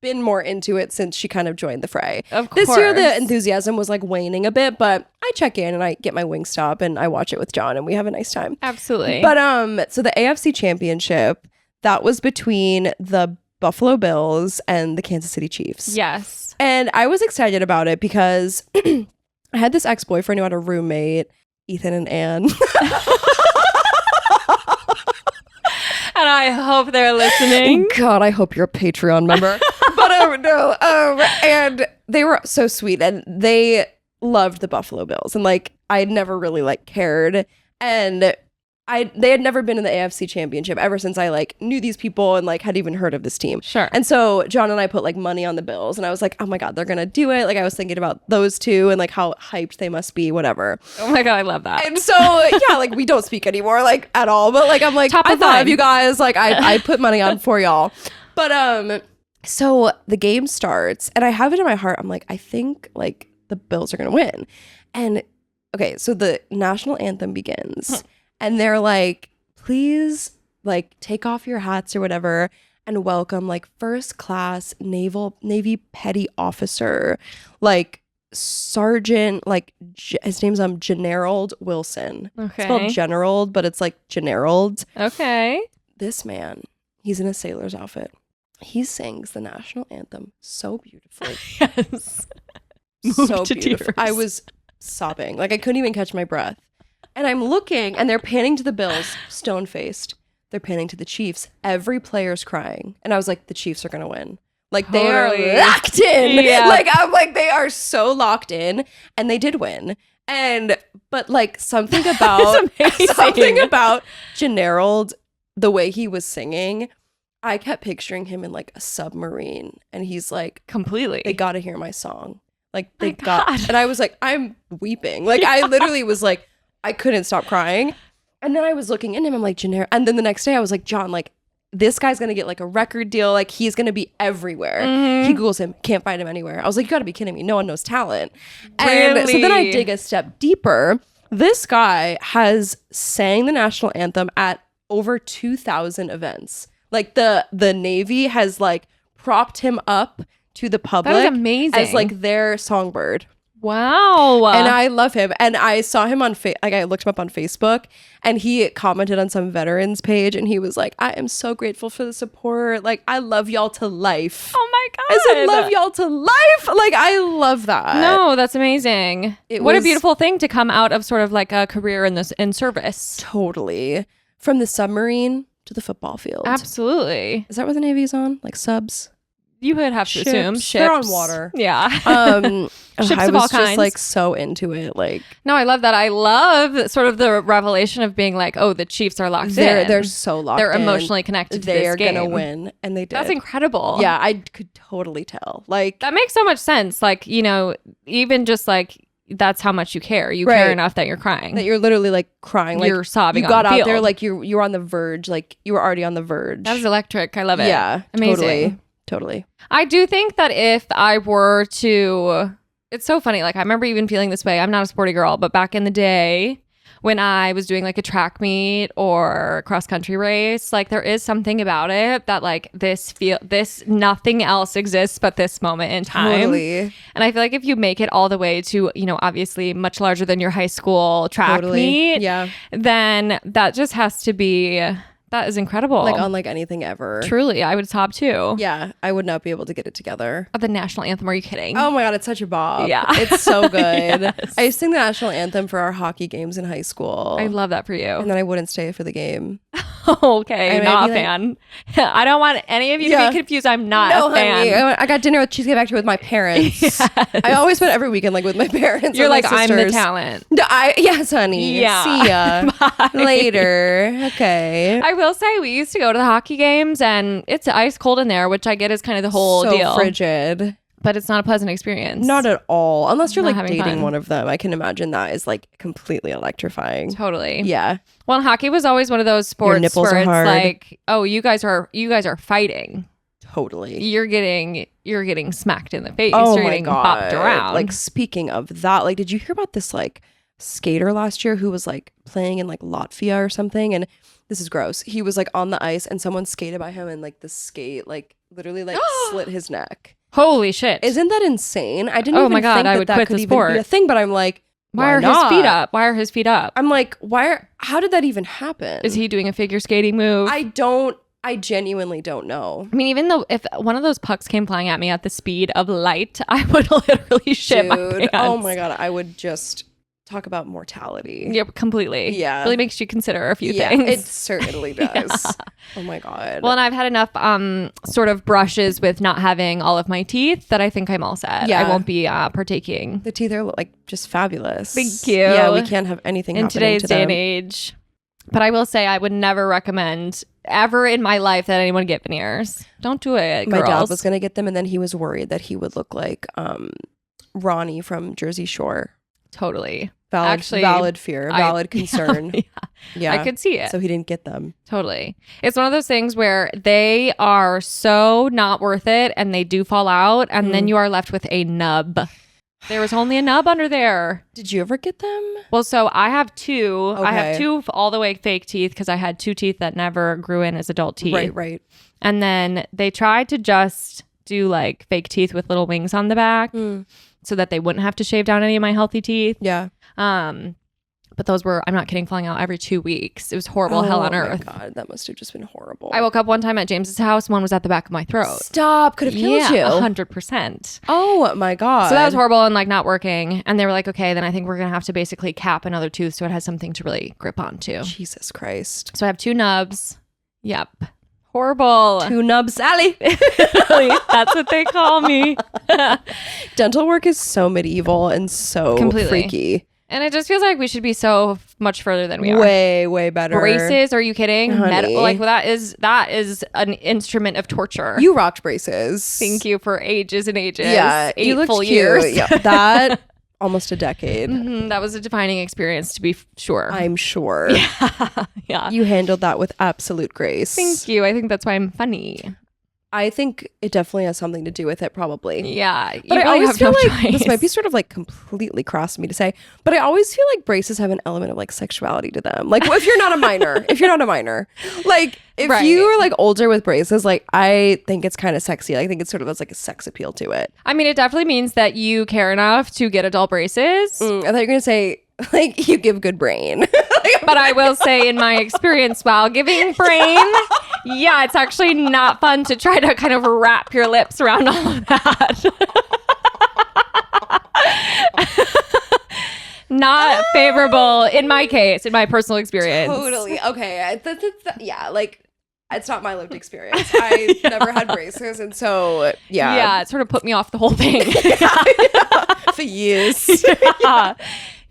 been more into it since she kind of joined the fray. Of course. This year the enthusiasm was like waning a bit, but I check in and I get my Wingstop and I watch it with John and we have a nice time. Absolutely. But so the AFC Championship, that was between the Buffalo Bills and the Kansas City Chiefs. Yes. And I was excited about it because I had this ex-boyfriend who had a roommate, Ethan and Anne. And I hope they're listening. God, I hope you're a Patreon member. But no, and they were so sweet and they loved the Buffalo Bills. And like I had never really like cared. And they had never been in the AFC Championship ever since I like knew these people and like had even heard of this team. Sure. And so John and I put like money on the Bills and I was like, oh my God, they're gonna do it. Like I was thinking about those two and like how hyped they must be, whatever. Oh my God, I love that. And so yeah, like we don't speak anymore like at all. But like I'm like, Top I of thought mind. of you guys. Like I put money on for y'all. But so the game starts and I have it in my heart. I'm like, I think like the Bills are gonna win. And okay, so the national anthem begins and they're like, please like take off your hats or whatever and welcome like first class Navy petty officer, like Sergeant, like his name's Generald Wilson. Okay. It's spelled Generald, but it's like Generald. Okay. This man, he's in a sailor's outfit. He sings the national anthem so beautifully. Yes. So Moved to beautiful. tears. I was sobbing. Like I couldn't even catch my breath. And I'm looking and they're panning to the Bills, stone-faced. They're panning to the Chiefs. Every player's crying. And I was like, the Chiefs are going to win. Like they Totally. are locked in. Yeah. Like I'm like, they are so locked in. And they did win. But like something about Generald, the way he was singing, I kept picturing him in like a submarine. And he's like, Completely. they got to hear my song. Like My they got, God. and I was like, I'm weeping. Like I literally was like, I couldn't stop crying. And then I was looking in him, I'm like, Generic. And then the next day I was like, John, like this guy's going to get like a record deal. Like he's going to be everywhere. Mhm. He Googles him, can't find him anywhere. I was like, you got to be kidding me. No one knows talent. And so then I Really? dig a step deeper. This guy has sang the national anthem at over 2,000 events. Like the Navy has like propped him up to the public That was amazing. as like their songbird. Wow. And I love him. And I saw him on I looked him up on Facebook and he commented on some veterans page and he was like, I am so grateful for the support. Like I love y'all to life. Oh my God. I said love y'all to life. Like I love that. No, that's amazing. It What a was- beautiful thing to come out of sort of like a career in service. Totally. From the submarine to the football field. Absolutely. Is that what the Navy's on? Like subs? You would have to Ships. assume ships. They're on water. Yeah. Ships I of was all just kinds. like so into it. Like No, I love that. I love sort of the revelation of being like, oh, the Chiefs are locked in. they're so locked They're in. emotionally connected to They this are game. gonna win. And they did. That's incredible. Yeah, I could totally tell. Like That makes so much sense. Like, you know, even just like that's how much you care. You care Right. enough that you're crying. that you're literally like crying. Like You're sobbing you on got the out there field. like you were on the verge. Like you were already on the verge. That was electric. I love it. Yeah, Amazing. totally. Totally. I do think that if I were to, it's so funny. Like I remember even feeling this way. I'm not a sporty girl, but back in the day when I was doing like a track meet or cross country race, like there is something about it that like this nothing else exists but this moment in time. Totally. And I feel like if you make it all the way to, you know, obviously much larger than your high school track meet, then that just has to be, that is incredible. Like unlike anything ever. Truly, I would sob too. Yeah, I would not be able to get it together. The national anthem, are you kidding? Oh my God, it's such a bop. Yeah. It's so good. Yes. I used to sing the national anthem for our hockey games in high school. I love that for you. And then I wouldn't stay for the game. Okay, not a fan. I don't want any of you to be confused. I'm not a fan. Honey, I got dinner with Cheesecake Factory with my parents. Yes. I always spend every weekend like with my parents. You're like, I'm the talent. Yes, honey. Yeah. See ya later. Okay. I will say we used to go to the hockey games and it's ice cold in there, which I get is kind of the whole deal. Frigid. But it's not a pleasant experience. Not at all. Unless you're Not like dating fun. one of them. I can imagine that is like completely electrifying. Totally. Yeah. Well, hockey was always one of those sports nipples where are it's hard. like, oh, you guys are fighting. Totally. You're getting smacked in the face. Oh You're my getting God. bopped around. Like speaking of that, like did you hear about this like skater last year who was like playing in like Latvia or something? And this is gross. He was like on the ice and someone skated by him and like the skate like literally like slit his neck. Holy shit. Isn't that insane? I didn't Oh even my God, think I that would that quit could the even sport. be a thing, but I'm like, Why are not? his feet up? Why are his feet up? I'm like, how did that even happen? Is he doing a figure skating move? I genuinely don't know. I mean, even though if one of those pucks came flying at me at the speed of light, I would literally shit my pants. Oh my God, I would just talk about mortality. Yep, completely. Yeah. Really makes you consider a few things. It certainly does. Yeah. Oh my God. Well, and I've had enough sort of brushes with not having all of my teeth that I think I'm all set. Yeah. I won't be partaking. The teeth are like just fabulous. Thank you. Yeah, we can't have anything in happening today's to day them. and age. But I will say I would never recommend ever in my life that anyone get veneers. Don't do it, girls. My dad was going to get them and then he was worried that he would look like Ronnie from Jersey Shore. Totally. Valid fear, valid concern. Yeah. I could see it. So he didn't get them. Totally. It's one of those things where they are so not worth it and they do fall out and then you are left with a nub. There was only a nub under there. Did you ever get them? Well, so I have two. Okay. I have two all the way fake teeth because I had two teeth that never grew in as adult teeth. Right. And then they tried to just do like fake teeth with little wings on the back so that they wouldn't have to shave down any of my healthy teeth. Yeah. But those were, I'm not kidding, falling out every 2 weeks. It was horrible, hell on earth. Oh my God, that must have just been horrible. I woke up one time at James's house. One was at the back of my throat. Stop. Could have killed you. 100%. Oh my God. So that was horrible and like not working. And they were like, okay, then I think we're going to have to basically cap another tooth so it has something to really grip onto. Jesus Christ. So I have 2 nubs. Yep. Horrible. 2 nubs, Sally. That's what they call me. Dental work is so medieval and so freaky. And it just feels like we should be so much further than we are. Way better. Braces? Are you kidding? Honey. Like that is an instrument of torture. You rocked braces. Thank you for ages and ages. Yeah, 8 you looked full cute. years. Yeah, that almost a decade. That was a defining experience, to be sure. I'm sure. Yeah. You handled that with absolute grace. Thank you. I think that's why I'm funny. I think it definitely has something to do with it, probably. Yeah. But I really always have feel no like choice. this might be sort of like completely cross me to say, but I always feel like braces have an element of like sexuality to them. Like if you're not a minor, like if you are like older with braces, like I think it's kind of sexy. I think it sort of has like a sex appeal to it. I mean, it definitely means that you care enough to get adult braces. I thought you were going to say like you give good brain. But I will say in my experience while giving brain, yeah, it's actually not fun to try to kind of wrap your lips around all of that. Not favorable in my case, in my personal experience. Totally. Okay. Yeah, like it's not my lived experience. I never had braces, and so Yeah, it sort of put me off the whole thing. For years.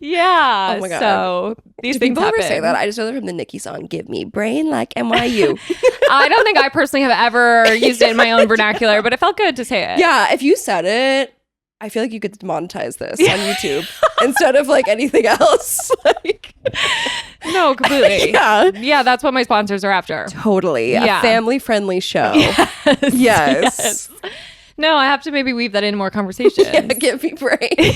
Yeah. Oh my God. So these Do things people happen. ever say that? I just know that from the Nicki song, "Give Me Brain Like NYU." I don't think I personally have ever used it in my own vernacular, but it felt good to say it. Yeah, if you said it, I feel like you could monetize this on YouTube instead of like anything else. Like, No, completely. Yeah. That's what my sponsors are after. Totally. Yeah. A family-friendly show. Yes. No, I have to maybe weave that in more conversations. Yeah, give me brain.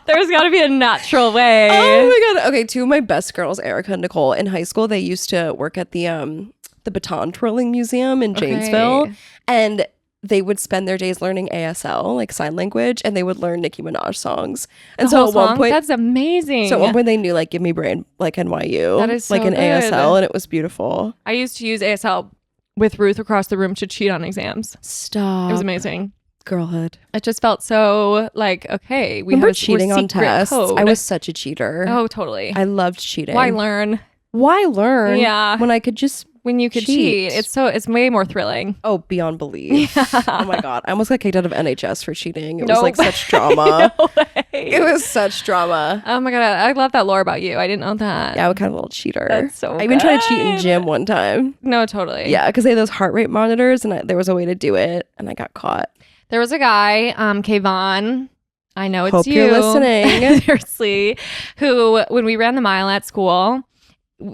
There's got to be a natural way. Oh my God. Okay, two of my best girls, Erica and Nicole, in high school, they used to work at the baton twirling museum in Janesville. And they would spend their days learning ASL, like sign language, and they would learn Nicki Minaj songs. And so at one point, that's amazing. So at one point they knew like Give Me Brain, like NYU. That is so like an good. ASL, and it was beautiful. I used to use ASL with Ruth across the room to cheat on exams. Stop. It was amazing. Girlhood. It just felt so like, okay, we remember have cheating on tests. code. I was such a cheater. Oh, totally. I loved cheating. Why learn? Why learn? Yeah. When I could just When you could cheat. It's way more thrilling. Oh, beyond belief. Oh my God. I almost got kicked out of NHS for cheating. It was Nope. like such drama. No way. It was such drama. Oh my God. I love that lore about you. I didn't know that. Yeah, I'm kind of a little cheater. That's so I even tried to cheat in good. gym one time. No, totally. Yeah, because they had those heart rate monitors, and there was a way to do it, and I got caught. There was a guy, Kayvon. I know it's Hope you. you're listening. Seriously. Who, when we ran the mile at school,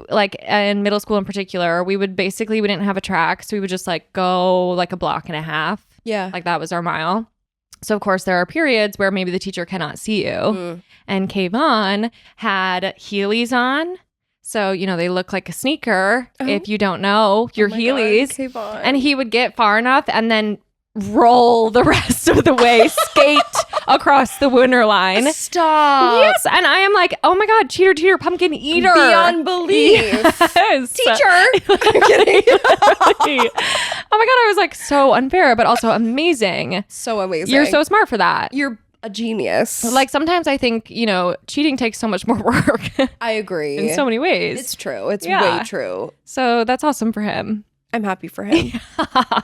like in middle school in particular, we didn't have a track. So we would just like go like a block and a half. Yeah. Like that was our mile. So of course there are periods where maybe the teacher cannot see you. And Kayvon had Heelys on. So, they look like a sneaker if you don't know your Heelys. God, and he would get far enough and then roll the rest of the way, skate across the winner line. Stop. Yes. And I am like, oh my God, cheater, pumpkin eater. Beyond belief. Yes. Teacher. I'm kidding. Oh my God, I was like so unfair, but also amazing. So amazing. You're so smart for that. You're a genius. Like sometimes I think, cheating takes so much more work I agree. in so many ways. It's true. It's Yeah. way true. So that's awesome for him. I'm happy for him.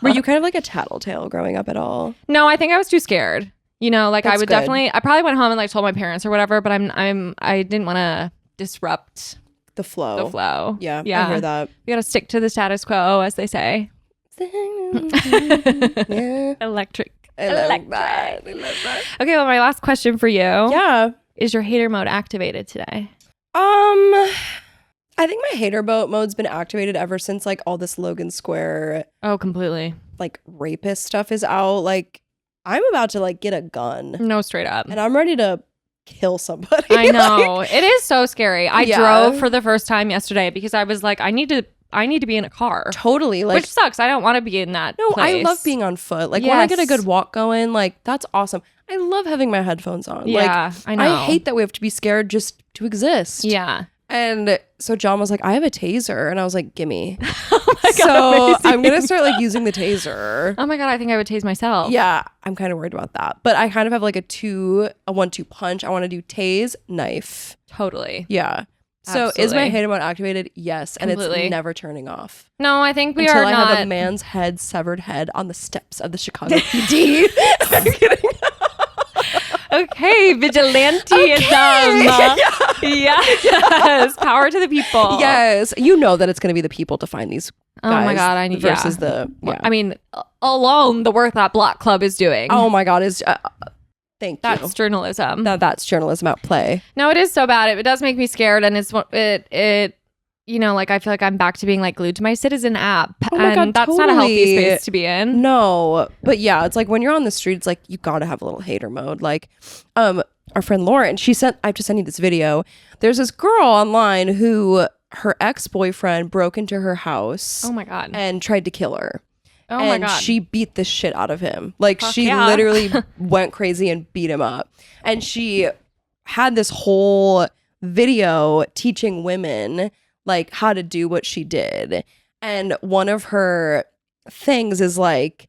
Were you kind of like a tattletale growing up at all? No, I think I was too scared. Like That's I would good. I probably went home and like told my parents or whatever, but I didn't want to disrupt The flow. the flow. Yeah, Yeah. I hear that. We got to stick to the status quo, as they say. Yeah. Electric. I love that. I love that. Okay, well, my last question for you. Yeah. Is your hater mode activated today? I think my hater mode's been activated ever since like all this Logan Square Oh, completely. like rapist stuff is out. Like I'm about to like get a gun No, straight up. and I'm ready to kill somebody. I know. It is so scary. I Yeah. drove for the first time yesterday because I was like, I need to be in a car. Totally. Like Which sucks. I don't want to be in that no, I place. love being on foot. Like when I get a Yes. good walk going, like that's awesome. I love having my headphones on. Yeah, I know. I hate that we have to be scared just to exist. Yeah. And so John was like, I have a taser. And I was like, gimme. Oh my God, So amazing. I'm going to start like using the taser. Oh my God, I think I would tase myself. Yeah, I'm kind of worried about that. But I kind of have like a 1-2 punch. I want to do tase, knife. Totally. Yeah. So is my Absolutely. hater mode activated? Yes. And Completely. it's never turning off. No, I think we Until are I not. have a man's severed head on the steps of the Chicago PD. I'm kidding. Okay, vigilanteism. Yes. Power to the people. Yes. You know that it's going to be the people to find these Oh guys my God, I need versus yeah. the yeah. I mean, alone the work that Block Club is doing. Oh my God, is thank That's you. journalism. That's journalism at play. No, it is so bad. It does make me scared, and it like I feel like I'm back to being like glued to my Citizen app, Oh my and God, that's not a healthy totally. space to be in. No, but yeah, it's like when you're on the street, it's like you gotta have a little hater mode. Like, our friend Lauren, I have to send you this video. There's this girl online who her ex-boyfriend broke into her house Oh my God. and tried to kill her. Oh and my God. she beat the shit out of him. Like Fuck she yeah. literally went crazy and beat him up. And she had this whole video teaching women like how to do what she did. And one of her things is like,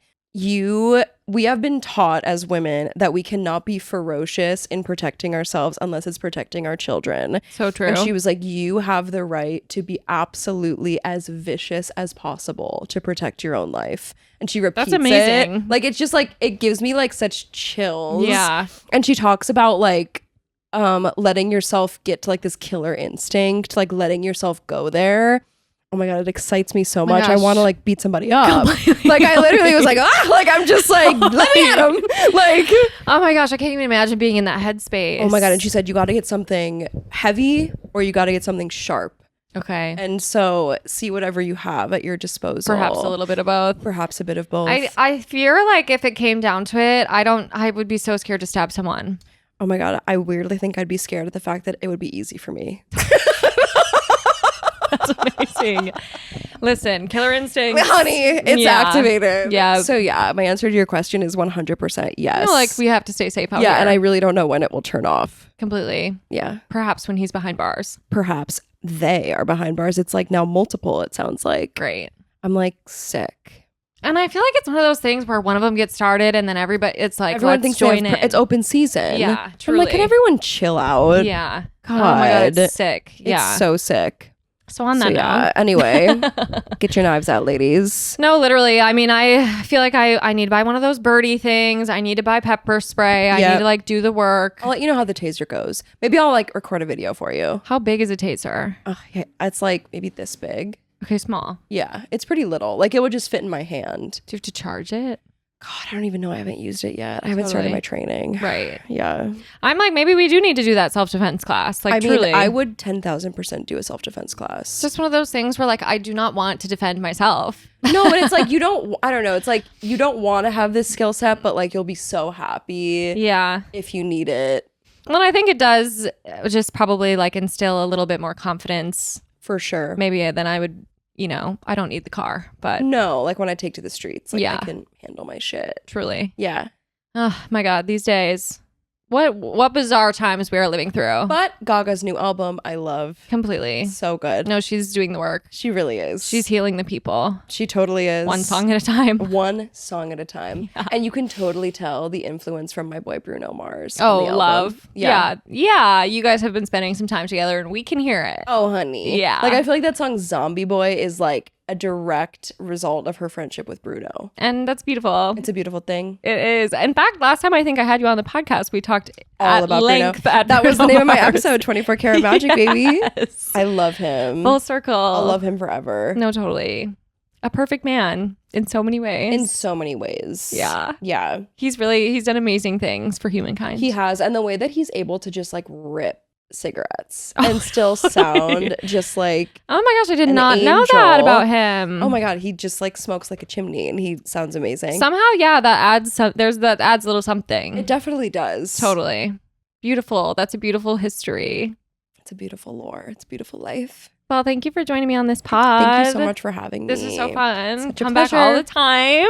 we have been taught as women that we cannot be ferocious in protecting ourselves unless it's protecting our children. So true. And she was like, you have the right to be absolutely as vicious as possible to protect your own life. And she repeats amazing. it. Like, it's just like, it gives me like such chills. Yeah. And she talks about like, letting yourself get to like this killer instinct, like letting yourself go there. Oh my God, it excites me so my much. I gosh. want to like beat somebody up. Like I literally was like, like I'm just like, let me at him. Like, oh my gosh, I can't even imagine being in that headspace. oh my God. And she said, you got to get something heavy or you got to get something sharp. Okay. And so see whatever you have at your disposal. Perhaps a little bit of both. Perhaps a bit of both. I fear like if it came down to it, I would be so scared to stab someone. Oh my God. I weirdly think I'd be scared of the fact that it would be easy for me. That's amazing. Listen, killer instinct. Honey, it's activated. Yeah. So yeah, my answer to your question is 100% yes. I feel like we have to stay safe out here. Yeah, and I really don't know when it will turn off. Completely. Yeah. Perhaps when he's behind bars. Perhaps they are behind bars. It's like now multiple, it sounds like. Great. I'm like sick. And I feel like it's one of those things where one of them gets started and then everybody, it's like, Everyone let's thinks join in. it's open season. Yeah, I'm truly. like, can everyone chill out? Yeah. God. Oh my God, it's sick. Yeah. It's so sick. So on that note. Anyway, get your knives out, ladies. No, literally. I mean, I feel like I need to buy one of those birdie things. I need to buy pepper spray. I need to like do the work. I'll let you know how the taser goes. Maybe I'll like record a video for you. How big is a taser? Yeah, it's like maybe this big. Okay, small. Yeah, it's pretty little. Like it would just fit in my hand. Do you have to charge it? God, I don't even know. I haven't used it yet. I haven't started my training. Right. Yeah. I'm like, maybe we do need to do that self-defense class. Like, I truly. mean, I would 10,000% do a self-defense class. It's just one of those things where like, I do not want to defend myself. No, but it's like, I don't know. It's like, you don't want to have this skill set, but like, you'll be so happy. Yeah. If you need it. Well, I think it does just probably like instill a little bit more confidence. For sure. Maybe than I would, I don't need the car, but. No, like when I take to the streets, like I can handle my shit. Truly. Yeah. Oh my God, these days. What bizarre times we are living through. But Gaga's new album, I love. Completely. So good. No, she's doing the work. She really is. She's healing the people. She totally is. One song at a time. One song at a time. Yeah. And you can totally tell the influence from my boy Bruno Mars. Oh, love. Yeah. You guys have been spending some time together and we can hear it. Oh, honey. Yeah. Like I feel like that song Zombie Boy is like a direct result of her friendship with Bruno. And that's beautiful. It's a beautiful thing. It is. In fact, last time I think I had you on the podcast, we talked all about length Bruno. That was the name of my episode, 24 Karat Magic, baby. Yes. I love him. Full circle. I'll love him forever. No, totally. A perfect man in so many ways. In so many ways. Yeah. Yeah. He's done amazing things for humankind. He has. And the way that he's able to just like rip cigarettes and still sound just like oh my goch, I did not know that about him. Oh my God, he just like smokes like a chimney and he sounds amazing. Somehow, yeah, that adds a little something. It definitely does. Totally. Beautiful. That's a beautiful history. It's a beautiful lore. It's a beautiful life. Well, thank you for joining me on this pod. Thank you so much for having me. This is so fun. Such a Come back pleasure. all the time.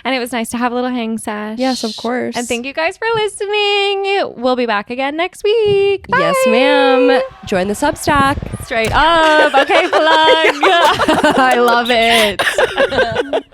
And it was nice to have a little hang sesh. Yes, of course. And thank you guys for listening. We'll be back again next week. Bye. Yes, ma'am. Join the Substack. Straight up. Okay, plug. I love it.